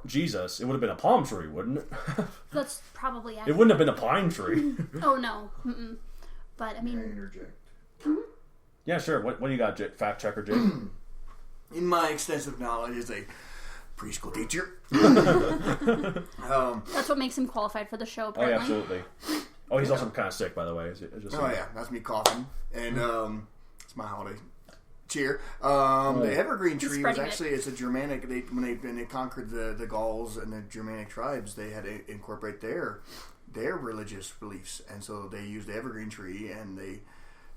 Jesus, it would have been a palm tree, wouldn't it?
That's probably accurate.
It wouldn't have been a pine tree.
Oh, no. Mm-mm. But, I mean...
Can I interject?
Yeah, sure. What do you got, fact checker, Jake?
In my extensive knowledge as a preschool teacher.
That's what makes him qualified for the show, apparently.
Oh, yeah, absolutely. Oh, he's also kind of sick, by the way.
Yeah, that's me coughing. And it's my holiday cheer. The evergreen tree was actually, it's a Germanic, when they conquered the Gauls and the Germanic tribes, they had to incorporate their religious beliefs. And so they used the evergreen tree, and they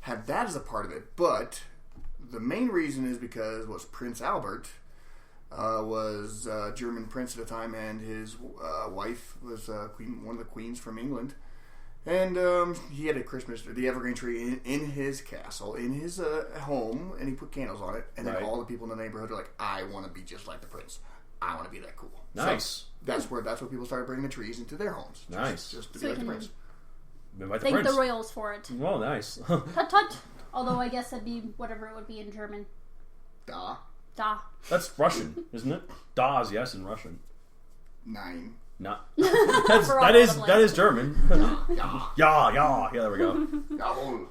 had that as a part of it. But the main reason is because Prince Albert was a German prince at the time, and his wife was one of the queens from England. And he had the evergreen tree in his castle, in his home, and he put candles on it. And then all the people in the neighborhood are like, I want to be just like the prince. I want to be that cool.
Nice.
So that's where people started bringing the trees into their homes. Just to be like the prince.
Thank the royals for it.
Well, nice.
Tut tut. Although I guess that'd be whatever it would be in German.
Da.
That's Russian, isn't it? Da is yes in Russian.
Nine.
No. that is German. Yeah, there we go.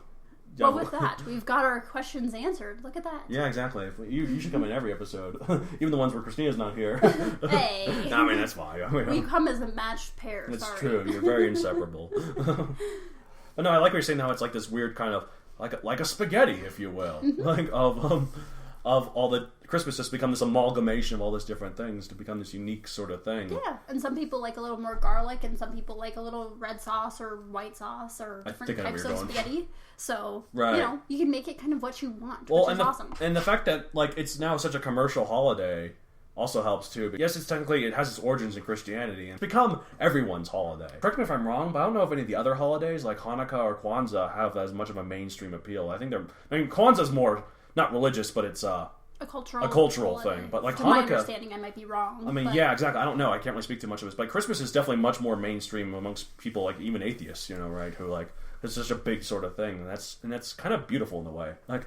Well, with that, we've got our questions answered. Look at that.
Yeah, exactly. You should come in every episode, even the ones where Christina's not here.
Hey.
No, I mean, that's fine.
We come as a matched pair.
It's
sorry.
true. You're very inseparable. But no, I like what you're saying now. It's like this weird kind of like a spaghetti, if you will, like of all the Christmas just become this amalgamation of all these different things to become this unique sort of thing.
Yeah, and some people like a little more garlic, and some people like a little red sauce or white sauce or different types of spaghetti. So, you can make it kind of what you want, which is awesome.
And the fact that like it's now such a commercial holiday also helps too. But yes, it has its origins in Christianity, and it's become everyone's holiday. Correct me if I'm wrong, but I don't know if any of the other holidays like Hanukkah or Kwanzaa have as much of a mainstream appeal. I mean, Kwanzaa's more not religious, but it's a cultural thing. But like
to
Hanukkah,
my understanding, I might be wrong.
I mean, yeah, exactly. I don't know. I can't really speak too much of this. But Christmas is definitely much more mainstream amongst people, like even atheists, right? Who like it's such a big sort of thing, and that's kind of beautiful in a way. Like,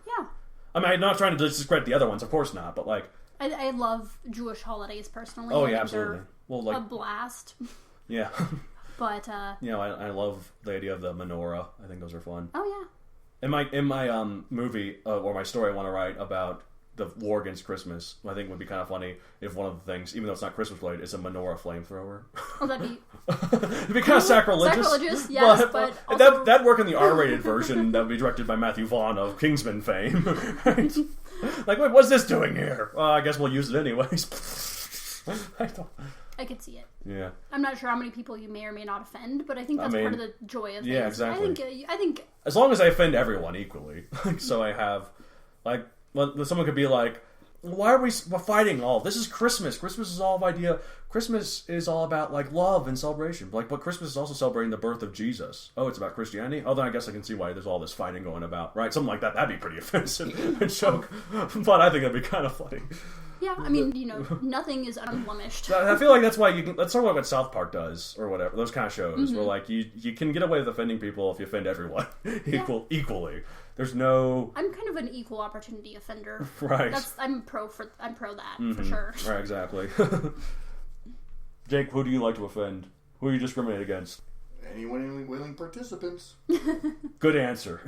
yeah.
I mean, I'm not trying to discredit the other ones, of course not. But like,
I love Jewish holidays personally.
Oh yeah, absolutely. Well, like
a blast.
Yeah.
But
I love the idea of the menorah. I think those are fun.
Oh yeah.
In my movie or my story I want to write about the war against Christmas, I think would be kind of funny if one of the things, even though it's not Christmas related, is a menorah flamethrower.
Oh, that'd be
it'd be kind of sacrilegious.
Sacrilegious, yes, but
also... that'd work in the R-rated version. That would be directed by Matthew Vaughn of Kingsman fame. Right? Like, wait, what's this doing here? Well, I guess we'll use it anyways.
I could see it.
Yeah.
I'm not sure how many people you may or may not offend, but I think that's part of the joy of things.
Yeah, exactly.
I think
as long as I offend everyone equally. So I have, like, someone could be like, why are we fighting all? This is Christmas. Christmas is all of idea. Christmas is all about, like, love and celebration. Like, but Christmas is also celebrating the birth of Jesus. Oh, it's about Christianity? Oh, then I guess I can see why there's all this fighting going about. Right? Something like that. That'd be pretty offensive and joke. But I think that'd be kind of funny.
Yeah, I mean, nothing is unblemished.
I feel like that's why let's talk about what South Park does, or whatever, those kind of shows, where, like, you can get away with offending people if you offend everyone equally. There's no...
I'm kind of an equal opportunity offender.
Right.
I'm pro that, for sure.
Right, exactly. Jake, who do you like to offend? Who do you discriminate against?
Anyone willing participants?
Good answer.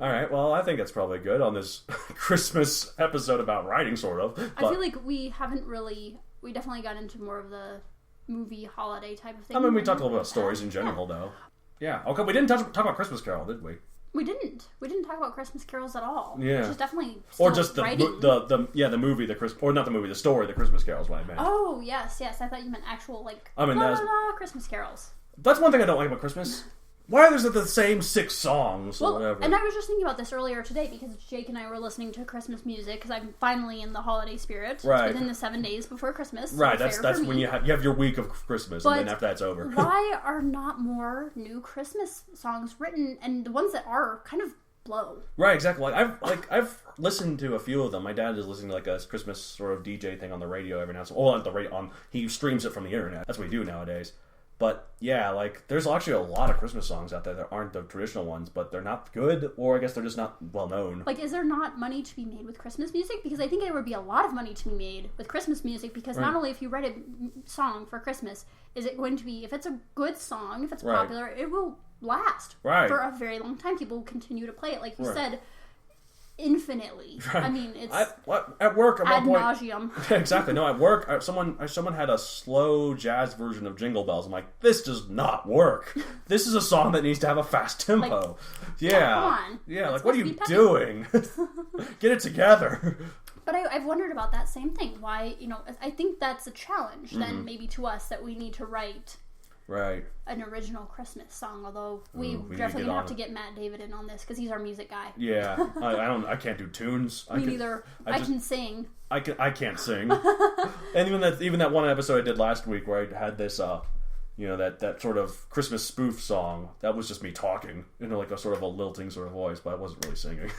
All right, well, I think it's probably good on this Christmas episode about writing, sort of. But
I feel like we definitely got into more of the movie holiday type of thing.
I mean, we talked a little bit about stories in general, though. Yeah, okay, we didn't talk about Christmas Carol, did we?
We didn't. We didn't talk about Christmas carols at all.
Yeah.
Which is definitely still
or just the movie, or not the movie, the story, the Christmas Carol is what I meant.
Oh, yes. I thought you meant actual, Christmas carols.
That's one thing I don't like about Christmas. Why are there the same 6 songs or whatever?
And I was just thinking about this earlier today because Jake and I were listening to Christmas music because I'm finally in the holiday spirit.
Right.
Within the 7 days before Christmas.
Right, that's when you have your week of Christmas, and then after that's over.
Why are not more new Christmas songs written, and the ones that are kind of blow?
Right, exactly. I've listened to a few of them. My dad is listening to like a Christmas sort of DJ thing on the radio every now and then. Well, on the radio, he streams it from the internet. That's what we do nowadays. But yeah, like there's actually a lot of Christmas songs out there that aren't the traditional ones, but they're not good, or I guess they're just not well known.
Like, is there not money to be made with Christmas music? Because I think there would be a lot of money to be made with Christmas music, because not only if you write a song for Christmas, is it going to be, if it's a good song, if it's popular, it will last for a very long time. People will continue to play it, like you said, infinitely. Right. I mean, it's
at work at
ad
one point,
nauseum.
Exactly. No, at work, someone had a slow jazz version of Jingle Bells. I'm like, this does not work. This is a song that needs to have a fast tempo. Come on. Yeah, like, what are you doing? Get it together.
But I've wondered about that same thing. Why, I think that's a challenge then maybe to us, that we need to write an original Christmas song. Although we definitely have to get Matt David in on this because he's our music guy. Yeah,
I can't do tunes.
Me neither. I can sing.
I can't sing. And even that one episode I did last week where I had this that sort of Christmas spoof song, that was just me talking in like a sort of a lilting sort of voice, but I wasn't really singing.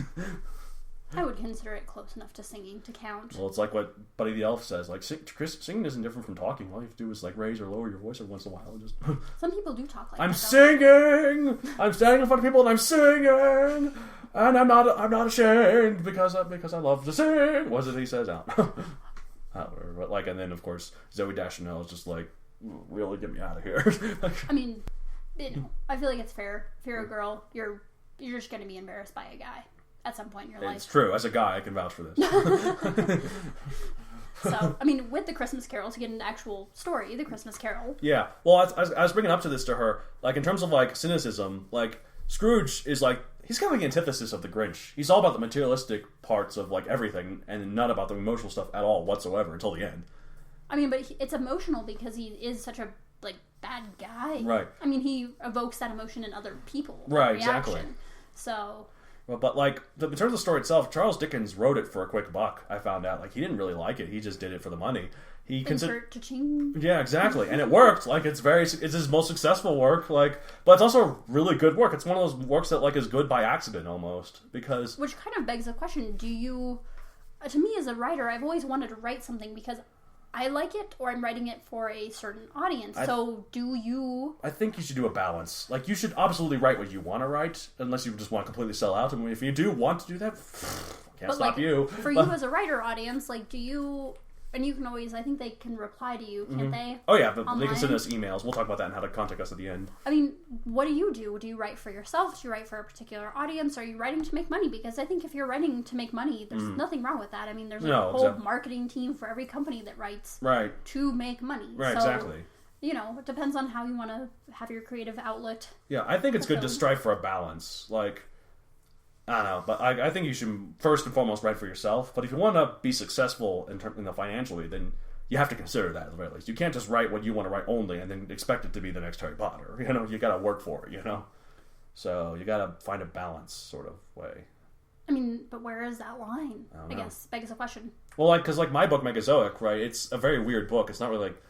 I would consider it close enough to singing to count.
Well, it's like what Buddy the Elf says. Like, singing isn't different from talking. All you have to do is like raise or lower your voice every once in a while. Just
some people do talk like
I'm singing. I'm standing in front of people and I'm singing, and I'm not ashamed because I love to sing. What is it he says out? But like, and then of course Zooey Deschanel is just like, really get me out of here.
I mean, I feel like it's fair. If you're a girl, you're just going to be embarrassed by a guy at some point in your life.
It's true. As a guy, I can vouch for this.
So, I mean, with the Christmas Carol, to get an actual story, the Christmas Carol.
Yeah. Well, I was bringing up to this to her, like, in terms of, like, cynicism, like, Scrooge is, like, he's kind of the antithesis of the Grinch. He's all about the materialistic parts of, like, everything, and not about the emotional stuff at all whatsoever until the end.
I mean, but it's emotional because he is such a, like, bad guy.
Right.
I mean, he evokes that emotion in other people.
Right, exactly.
So...
But, like, in terms of the story itself, Charles Dickens wrote it for a quick buck, I found out. Like, he didn't really like it. He just did it for the money. Yeah, exactly. And it worked. Like, it's his most successful work. Like, but it's also really good work. It's one of those works that, like, is good by accident, almost. Because... Which
kind of begs the question, do you... To me, as a writer, I've always wanted to write something because I like it, or I'm writing it for a certain audience. So, do you...
I think you should do a balance. Like, you should absolutely write what you want to write, unless you just want to completely sell out. I mean, if you do want to do that, can't stop you.
For you as a writer audience, like, do you... And you can always... I think they can reply to you, can't they?
Oh, yeah, but they can send us emails. We'll talk about that and how to contact us at the end.
I mean, what do you do? Do you write for yourself? Do you write for a particular audience? Are you writing to make money? Because I think if you're writing to make money, there's nothing wrong with that. I mean, there's a whole marketing team for every company that writes to make money.
Right, so, exactly.
You know, it depends on how you want to have your creative outlet.
Yeah, I think it's good to strive for a balance. Like... I don't know, but I think you should first and foremost write for yourself. But if you want to be successful financially, then you have to consider that at the very least. You can't just write what you want to write only and then expect it to be the next Harry Potter. You know, you got to work for it. So you got to find a balance sort of way.
I mean, but where is that line? I guess begs the question.
Well, because my book Megazoic, right? It's a very weird book. It's not really like.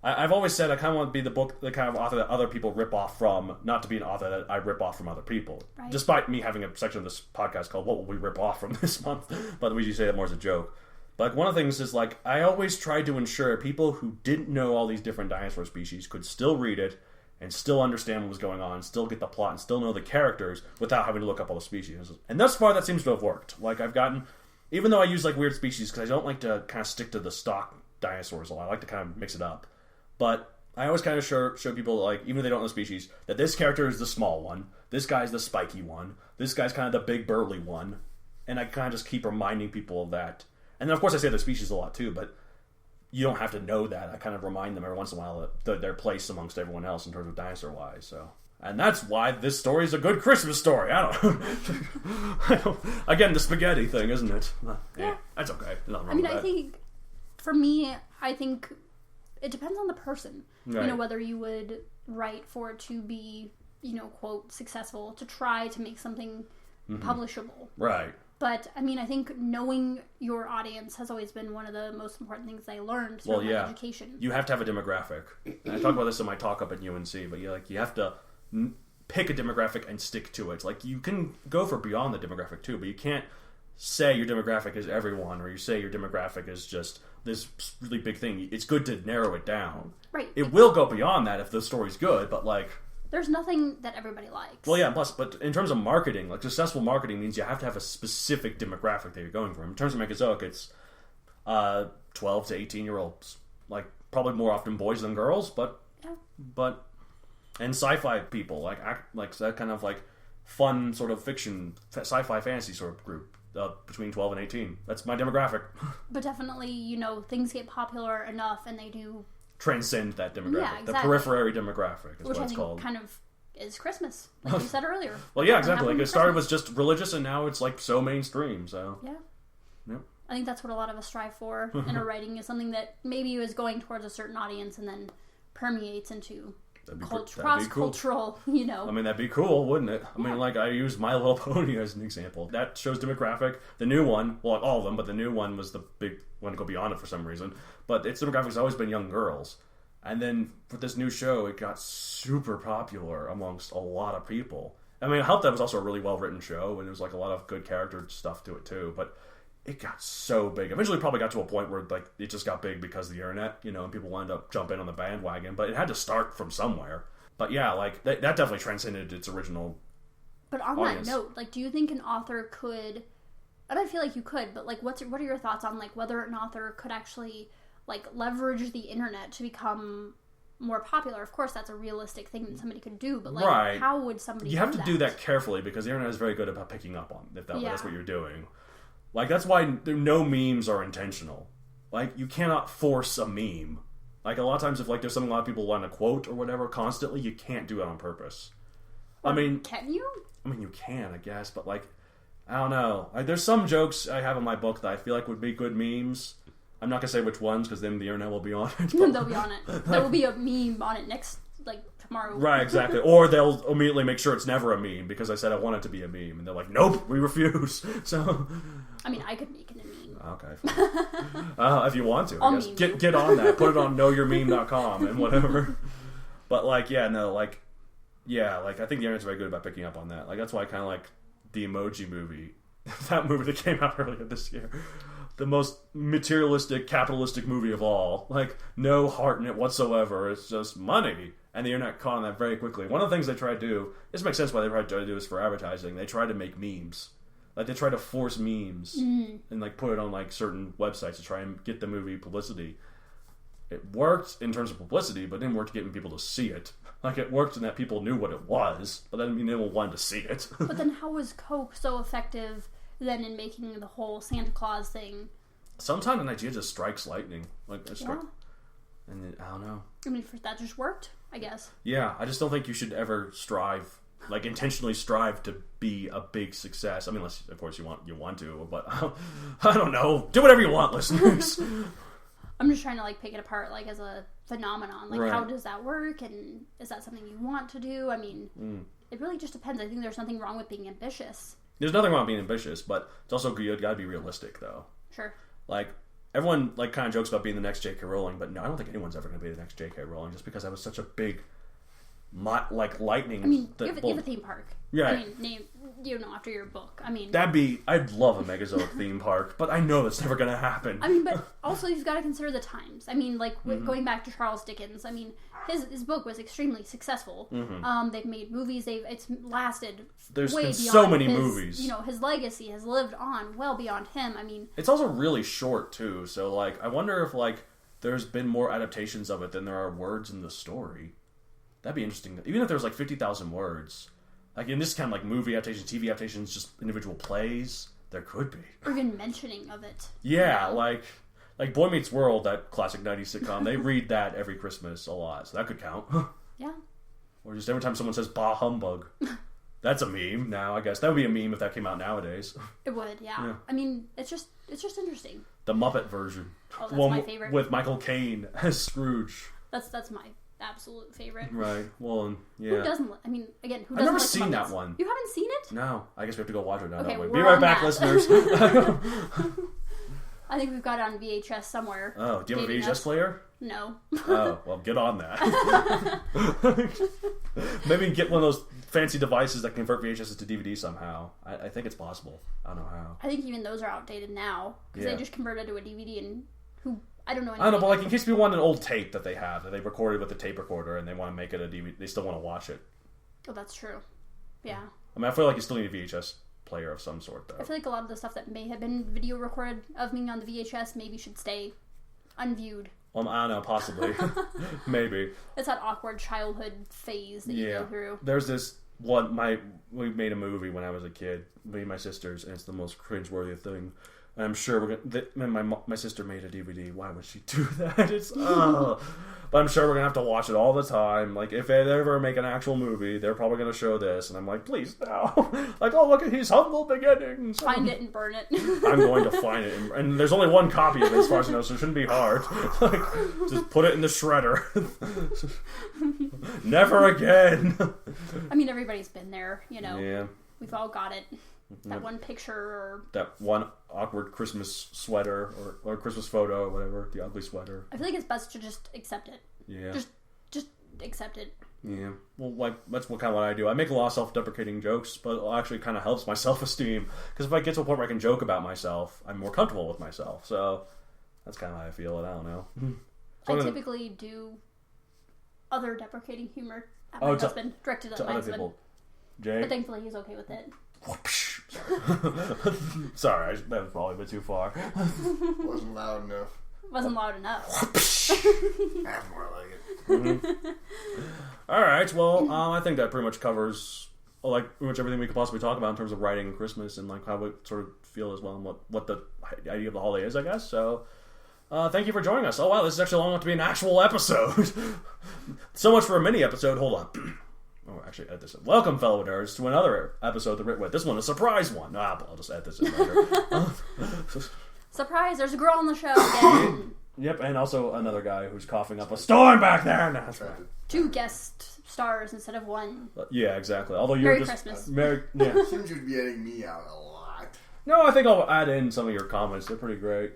I've always said I kind of want to be the kind of author that other people rip off from, not to be an author that I rip off from other people. Right. Despite me having a section of this podcast called "What Will We Rip Off From This Month," but we usually say that more as a joke. But like, one of the things is like I always tried to ensure people who didn't know all these different dinosaur species could still read it and still understand what was going on, still get the plot, and still know the characters without having to look up all the species. And thus far, that seems to have worked. Like I've gotten, even though I use like weird species because I don't like to kind of stick to the stock dinosaurs a lot. I like to kind of mix it up. But I always kind of show people, like, even if they don't know the species, that this character is the small one, this guy's the spiky one, this guy's kind of the big burly one, and I kind of just keep reminding people of that. And then, of course, I say the species a lot, too, but you don't have to know that. I kind of remind them every once in a while that their place amongst everyone else in terms of dinosaur-wise, so... And that's why this story is a good Christmas story. I don't... Again, the spaghetti thing, isn't it? Yeah. That's okay. Nothing wrong with that.
I think, for me, I think it depends on the person.
Right.
You know, whether you would write for it to be, you know, quote, successful, to try to make something publishable. Right. But, I mean, I think knowing your audience has always been one of the most important things I learned through my education.
You have to have a demographic. And I talk about this in my talk up at UNC, but you have to pick a demographic and stick to it. Like, you can go for beyond the demographic too, but you can't say your demographic is everyone, or you say your demographic is just this really big thing. It's good to narrow it down. Right. It will go beyond that if the story's good, but like...
There's nothing that everybody likes.
Well, yeah, but in terms of marketing, like, successful marketing means you have to have a specific demographic that you're going for. In terms of Megazoic, it's 12 to 18-year-olds. Like, probably more often boys than girls, but... And sci-fi people, like that kind of like fun sort of fiction, sci-fi fantasy sort of group between 12 and 18. That's my demographic.
But definitely, you know, things get popular enough and they do...
Transcend that demographic.
Yeah, exactly.
The periphery demographic is
what
it's called.
Which I think kind of is Christmas, like you said earlier.
Well, yeah, exactly. Like, it started was just religious and now it's like so mainstream, so...
Yeah. Yep. I think that's what a lot of us strive for in our writing, is something that maybe is going towards a certain audience and then permeates into... cross-cultural, cool. You know.
I mean, that'd be cool, wouldn't it? I mean, like, I use My Little Pony as an example. That shows demographic. The new one, well, all of them, but the new one was the big one to go beyond it for some reason. But its demographic's always been young girls. And then for this new show, it got super popular amongst a lot of people. I mean, it helped that it was also a really well-written show, and there was, like, a lot of good character stuff to it, too. But it got so big. Eventually, it probably got to a point where, like, it just got big because of the internet, you know, and people wound up jumping on the bandwagon. But it had to start from somewhere. But yeah, like, that definitely transcended its original audience.
That note, like, do you think an author could, and I feel like you could, but, like, what are your thoughts on, like, whether an author could actually, like, leverage the internet to become more popular? Of course, that's a realistic thing that somebody could do, but, like, how would somebody
You have to do that carefully, because the internet is very good about picking up on if that's what you're doing. Like, that's why no memes are intentional. Like, you cannot force a meme. Like, a lot of times if, like, there's something a lot of people want to quote or whatever constantly, you can't do it on purpose.
I mean... Can you?
I mean, you can, I guess, but, like, I don't know. Like, there's some jokes I have in my book that I feel like would be good memes. I'm not going to say which ones, because then the internet will be on it.
They'll be on it. There will be a meme on it next, like, tomorrow.
Right, exactly. Or they'll immediately make sure it's never a meme, because I said I want it to be a meme. And they're like, nope, we refuse. So...
I mean, I could make it a meme.
Okay. If you want to, I guess. Get on that. Put it on knowyourmeme.com and whatever. But, like, I think the internet's very good about picking up on that. Like, that's why I kind of like the Emoji Movie. That movie that came out earlier this year. The most materialistic, capitalistic movie of all. Like, no heart in it whatsoever. It's just money. And the internet caught on that very quickly. One of the things they try to do, this makes sense why they try to do this for advertising. They try to make memes. Like, they try to force memes and, like, put it on, like, certain websites to try and get the movie publicity. It worked in terms of publicity, but it didn't work to getting people to see it. Like, it worked in that people knew what it was, but that didn't mean they wanted to see it.
But then how was Coke so effective then in making the whole Santa Claus thing?
Sometimes an idea just strikes lightning. Like, and I don't know.
I mean, that just worked, I guess.
Yeah, I just don't think you should ever intentionally strive to be a big success. I mean, unless, of course, you want to, but I don't know. Do whatever you want, listeners.
I'm just trying to, like, pick it apart, like, as a phenomenon. Like, how does that work, and is that something you want to do? I mean, it really just depends. I think there's nothing wrong with being ambitious.
There's nothing wrong with being ambitious, but it's also you gotta be realistic, though.
Sure.
Like, everyone, like, kind of jokes about being the next J.K. Rowling, but no, I don't think anyone's ever gonna be the next J.K. Rowling, just because that was such a big... like lightning.
I mean, you have a theme park.
Yeah.
I mean, after your book. I mean,
I'd love a Megazoic theme park, but I know that's never going to happen.
I mean, but also you've got to consider the times. I mean, like, going back to Charles Dickens, I mean, his book was extremely successful. They've made movies. It's lasted
There's
way
been
beyond
so many
his,
movies.
You know, his legacy has lived on well beyond him. I mean,
it's also really short, too. So, like, I wonder if, like, there's been more adaptations of it than there are words in the story. That'd be interesting. Even if there's like 50,000 words, like in this kind of like movie adaptations, TV adaptations, just individual plays, there could be.
Or even mentioning of it.
Yeah, like Boy Meets World, that classic 90s sitcom, they read that every Christmas a lot, so that could count.
Yeah.
Or just every time someone says bah humbug. That's a meme now, I guess. That would be a meme if that came out nowadays.
It would, yeah. I mean, it's just interesting.
The Muppet version.
Oh, that's my favorite.
With Michael Caine as Scrooge.
That's my absolute favorite.
Right. Well, yeah.
Who doesn't? I mean, again, who doesn't?
I've never
like
seen
Muppets?
that one.
You haven't seen it?
No. I guess we have to go watch it now.
Okay,
don't we?
we're
Be right
on
back,
that.
listeners.
I think we've got it on VHS somewhere.
Oh, do you have a
Dating
VHS
us.
player?
No.
Oh, well, get on that. Maybe get one of those fancy devices that convert VHS to DVD somehow. I think it's possible. I don't know how.
I think even those are outdated now because
Yeah.
they just converted to a DVD and I don't know.
I don't know, but like in case people want an old tape that they have that they recorded with a tape recorder and they want to make it a DVD, they still want to watch it.
Oh, that's true. Yeah.
I mean, I feel like you still need a VHS player of some sort, though.
I feel like a lot of the stuff that may have been video recorded of me on the VHS maybe should stay unviewed.
I don't know, possibly. Maybe.
It's that awkward childhood phase that you go through.
There's this one, we made a movie when I was a kid, me and my sisters, and it's the most cringeworthy thing. And I'm sure we're gonna. My sister made a DVD. Why would she do that? It's but I'm sure we're gonna have to watch it all the time. Like if they ever make an actual movie, they're probably gonna show this, and I'm like, please no. Like, oh look at his humble beginnings.
Find it and burn it.
I'm going to find it, and there's only one copy of it as far as I know, so it shouldn't be hard. Like, just put it in the shredder. Never again.
I mean, everybody's been there, you know.
Yeah.
We've all got it. That one picture or...
That one awkward Christmas sweater or Christmas photo or whatever, the ugly sweater.
I feel like it's best to just accept it.
Yeah.
Just accept it.
Yeah. Well, like, that's what I do. I make a lot of self-deprecating jokes, but it actually kind of helps my self-esteem. Because if I get to a point where I can joke about myself, I'm more comfortable with myself. So, that's kind of how I feel it. I don't know.
I typically do other deprecating humor at my husband, directed at my
other
husband.
people. Jay?
But thankfully he's okay with it.
Sorry, that was probably a bit too far.
Wasn't loud enough.
Wasn't loud enough.
That's more like it.
Mm-hmm. Alright, well, I think that pretty much covers like pretty much everything we could possibly talk about in terms of writing and Christmas and like how we sort of feel as well and what the idea of the holiday is, I guess. So thank you for joining us. Oh wow, this is actually long enough to be an actual episode. So much for a mini episode. Hold on. Oh, actually, edit this in. Welcome, fellow nerds, to another episode of The Writ Wit. This one, a surprise one. But I'll just edit this in later.
Surprise, there's a girl on the show again.
Yep, and also another guy who's coughing up a storm back there. No, that's right.
2 guest stars instead of 1.
Yeah, exactly. Although you're
Merry
just...
Christmas.
Yeah.
Seems you'd be editing me out a lot.
No, I think I'll add in some of your comments. They're pretty great.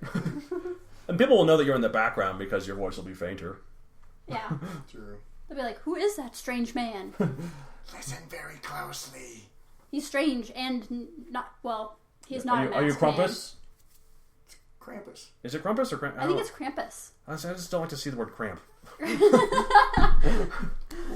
And people will know that you're in the background because your voice will be fainter.
Yeah.
True.
They'll be like, who is that strange man?
Listen very closely.
He's strange and not, well, he's not
Are you Krampus?
Krampus.
Is it Krampus or Krampus?
I think it's Krampus.
I just don't like to see the word cramp.
Well,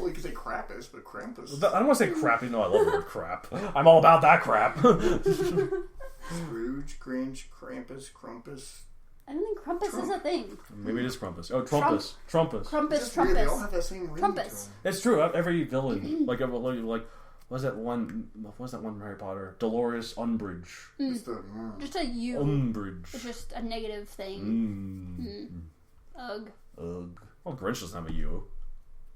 you could say Krampus, but Krampus.
I don't want to say crap, even though I love the word crap. I'm all about that crap.
Scrooge, Grinch, Krampus, Crumpus.
I don't think Krampus is a thing.
Maybe it is Krampus. Oh, Trumpus. Trumpus.
Krampus,
Weird, they all
Trumpus.
have that same ring to
Krampus.
them.
It's true. Every villain, like what was that one from Harry Potter? Dolores Umbridge.
It's the,
Just a U.
Umbridge.
It's just a negative thing. Ugh.
Ugh. Well, Grinch doesn't have a U.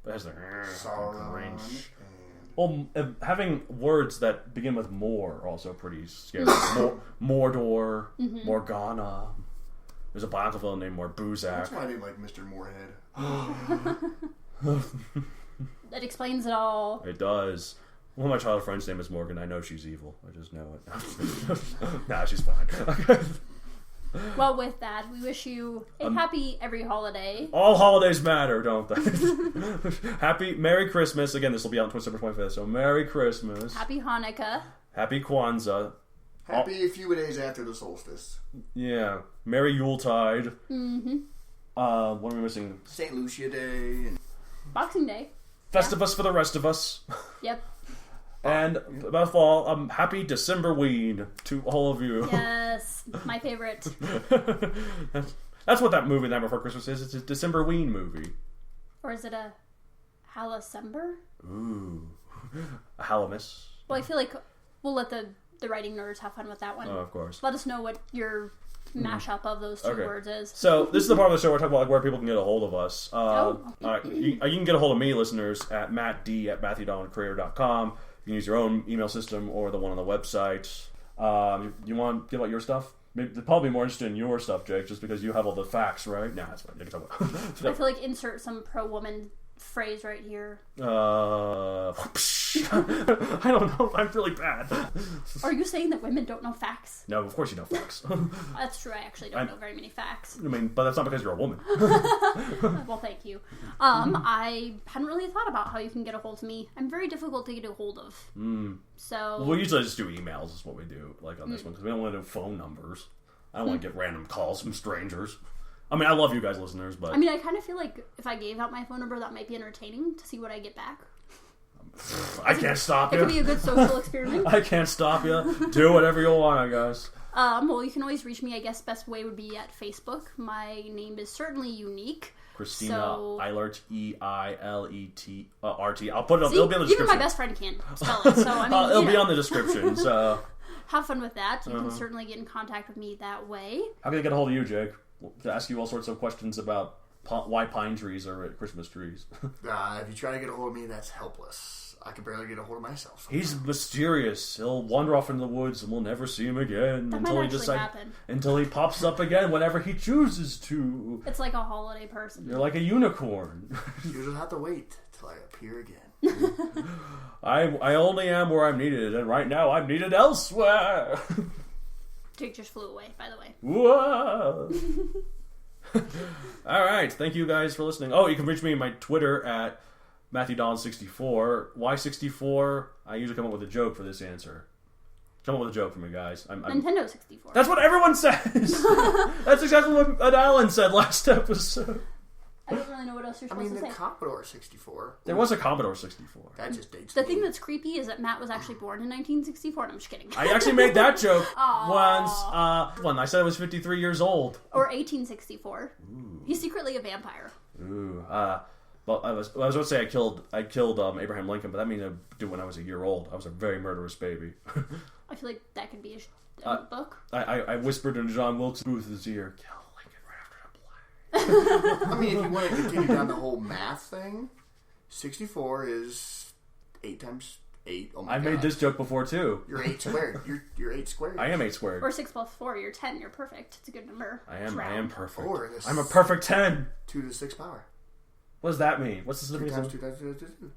But it has the
Sauron
Grinch.
and
Well, having words that begin with more are also pretty scary. Mordor, Morgana. There's a biological villain named Morbuzak.
that's why I didn't like Mr. Moorhead.
That explains it all.
It does. Well, my childhood friend's name is Morgan. I know she's evil. I just know it. Nah, she's fine.
Well, with that, we wish you a happy every holiday.
All holidays matter, don't they? Merry Christmas. Again, this will be out on December 25th, so Merry Christmas.
Happy Hanukkah.
Happy Kwanzaa.
Happy a few days after the solstice.
Yeah. Merry Yuletide.
Mm-hmm.
What are we missing?
St. Lucia Day. And
Boxing Day.
Festivus for the rest of us.
Yep.
And above all, happy December Ween to all of you.
Yes. My favorite.
That's what that movie, Night Before Christmas, is. It's a Decemberween movie.
Or is it a Hallicember?
Ooh. A Halamus.
Well, I feel like we'll let the writing nerds have fun with that one.
Oh, of course.
Let us know what your mashup of those two words is.
So, this is the part of the show where we're talking about where people can get a hold of us. You can get a hold of me, listeners, at mattd@matthewdonaldcreator.com. You can use your own email system or the one on the website. You want to give out your stuff? They're probably more interested in your stuff, Jake, just because you have all the facts, right? Nah, that's fine. You can talk about
I feel like insert some pro-woman phrase right here.
I don't know. I'm really bad.
Are you saying that women don't know facts?
No, of course you know facts.
That's true. I actually don't know very many facts.
I mean, but that's not because you're a woman.
Well, thank you. I hadn't really thought about how you can get a hold of me. I'm very difficult to get a hold of. So
we usually just do emails is what we do, like on this one, because we don't want to do phone numbers. I don't want to get random calls from strangers. I mean, I love you guys, listeners, but...
I mean, I kind of feel like if I gave out my phone number, that might be entertaining to see what I get back.
I can't stop you.
It could be a good social experiment.
I can't stop you. Do whatever you want, I guess.
Well, you can always reach me. I guess best way would be at Facebook. My name is certainly unique.
Christina Eilert, EILET RT. I'll put it up.
See,
It'll be on the description.
even my best friend can't spell it, so I mean,
it'll be on the description. So
have fun with that. You can certainly get in contact with me that way.
How can I get a hold of you, Jake? To ask you all sorts of questions about why pine trees are Christmas trees.
If you try to get a hold of me, that's helpless. I can barely get a hold of myself sometimes.
He's mysterious. He'll wander off into the woods and we'll never see him again until he pops up again whenever he chooses to.
It's like a holiday person.
You're like a unicorn.
You just have to wait till I appear again.
I only am where I'm needed, and right now I'm needed elsewhere.
Jake just flew away, by the way.
Whoa. All right, thank you guys for listening. Oh, you can reach me on my Twitter at MatthewDon64. Why 64? I usually come up with a joke for this answer. Come up with a joke for me, guys.
Nintendo 64.
That's what everyone says. That's exactly what Alan said last episode.
I don't really know what else you're supposed to say.
The Commodore 64.
There was a Commodore 64.
That just dates
The
me.
thing that's creepy is that Matt was actually born in 1964, and I'm just kidding.
I actually made that joke once. When I said I was 53 years old.
Or 1864. Ooh. He's secretly a vampire.
Ooh. Well, I was going to say I killed Abraham Lincoln, but that means I did when I was a year old. I was a very murderous baby.
I feel like that could be a book.
I whispered in John Wilkes Booth's ear, kill Lincoln right after the play.
I mean, if you want to continue down the whole math thing, 64 is 8 times 8. Oh my God.
I made this joke before, too.
You're 8 squared. You're 8 squared.
I am 8 squared.
Or 6 plus 4, you're 10. You're perfect. It's a good number.
I am perfect.
Or
I'm a perfect 10.
2 to the 6th power.
What does that mean? What's the
2
significance?
times 2 times 2 times 2.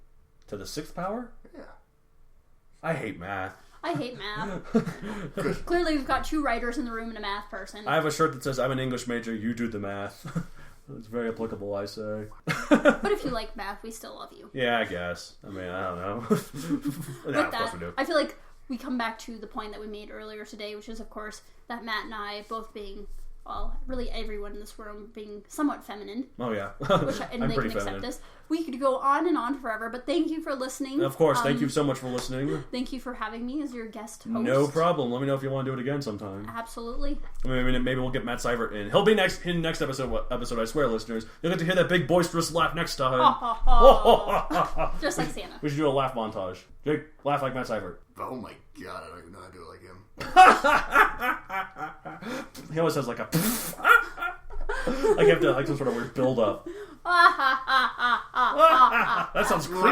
To the 6th power?
Yeah.
I hate math.
I hate math. Clearly, we've got 2 writers in the room and a math person.
I have a shirt that says, I'm an English major, you do the math. It's very applicable, I say.
But if you like math, we still love you.
Yeah, I guess. I mean, I don't know.
With
of course we do.
I feel like we come back to the point that we made earlier today, which is, of course, that Matt and I both being, well, really everyone in this room being somewhat feminine.
Oh, yeah.
And
I'm
they
pretty
can accept
feminine.
this. We could go on and on forever, but thank you for listening.
Of course, thank you so much for listening.
Thank you for having me as your guest host.
No problem. Let me know if you want to do it again sometime.
Absolutely.
I mean, maybe we'll get Matt Seibert in. He'll be in next episode, I swear, listeners. You'll get to hear that big boisterous laugh next time.
Just like Santa.
We should do a laugh montage. Jake, laugh like Matt Seibert.
Oh my God, I don't even know how to do it like him.
He always has like a... like you have to like some sort of weird build up. That sounds creepy.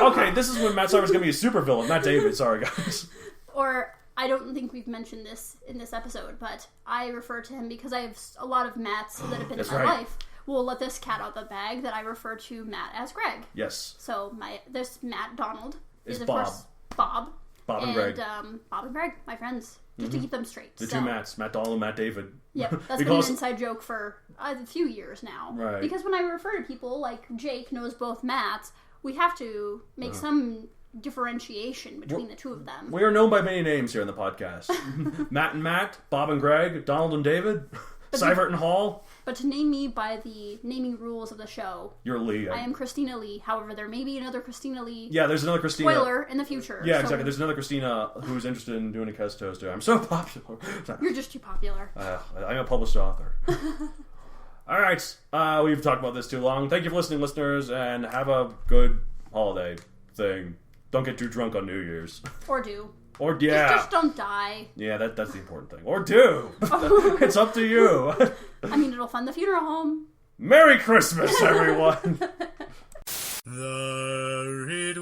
Okay, this is when Matt Seibert's gonna be a super villain, not David. Sorry, guys.
Or I don't think we've mentioned this in this episode, but I refer to him because I have a lot of Matts that have been in my life. We'll let this cat out the bag that I refer to Matt as Greg.
Yes.
So this Matt Donald is of
Bob.
course Bob.
Bob and Greg.
Bob and Greg, my friends. Just to keep them straight.
The two Matts, Matt Donald and Matt David.
Yep, that's been an inside joke for a few years now.
Right.
Because when I refer to people like Jake knows both Matts, we have to make some differentiation between the two of them.
We are known by many names here in the podcast. Matt and Matt, Bob and Greg, Donald and David. Seivert and Hall?
But to name me by the naming rules of the show,
You're Lee.
I am Christina Lee. However, there may be another Christina Lee.
Yeah, there's another Christina.
Spoiler in the future.
Yeah, exactly. There's another Christina who's interested in doing a Kes Toaster. I'm so popular.
You're just too popular.
I'm a published author. All right, we've talked about this too long. Thank you for listening, listeners, and have a good holiday thing. Don't get too drunk on New Year's.
Or do.
Or, yeah.
Just don't die.
Yeah, that's the important thing. Or do. It's up to you.
I mean, it'll fund the funeral home.
Merry Christmas, everyone.
The Red